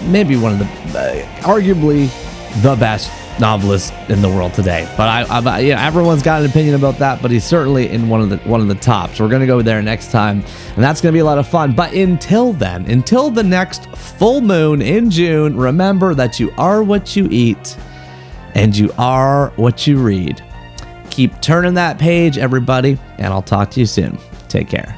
maybe one of the arguably the best novelist in the world today. But everyone's got an opinion about that, but he's certainly in one of the tops. So we're going to go there next time, and that's going to be a lot of fun. But until then, until the next full moon in June, remember that you are what you eat and you are what you read. Keep turning that page, everybody, and I'll talk to you soon. Take care.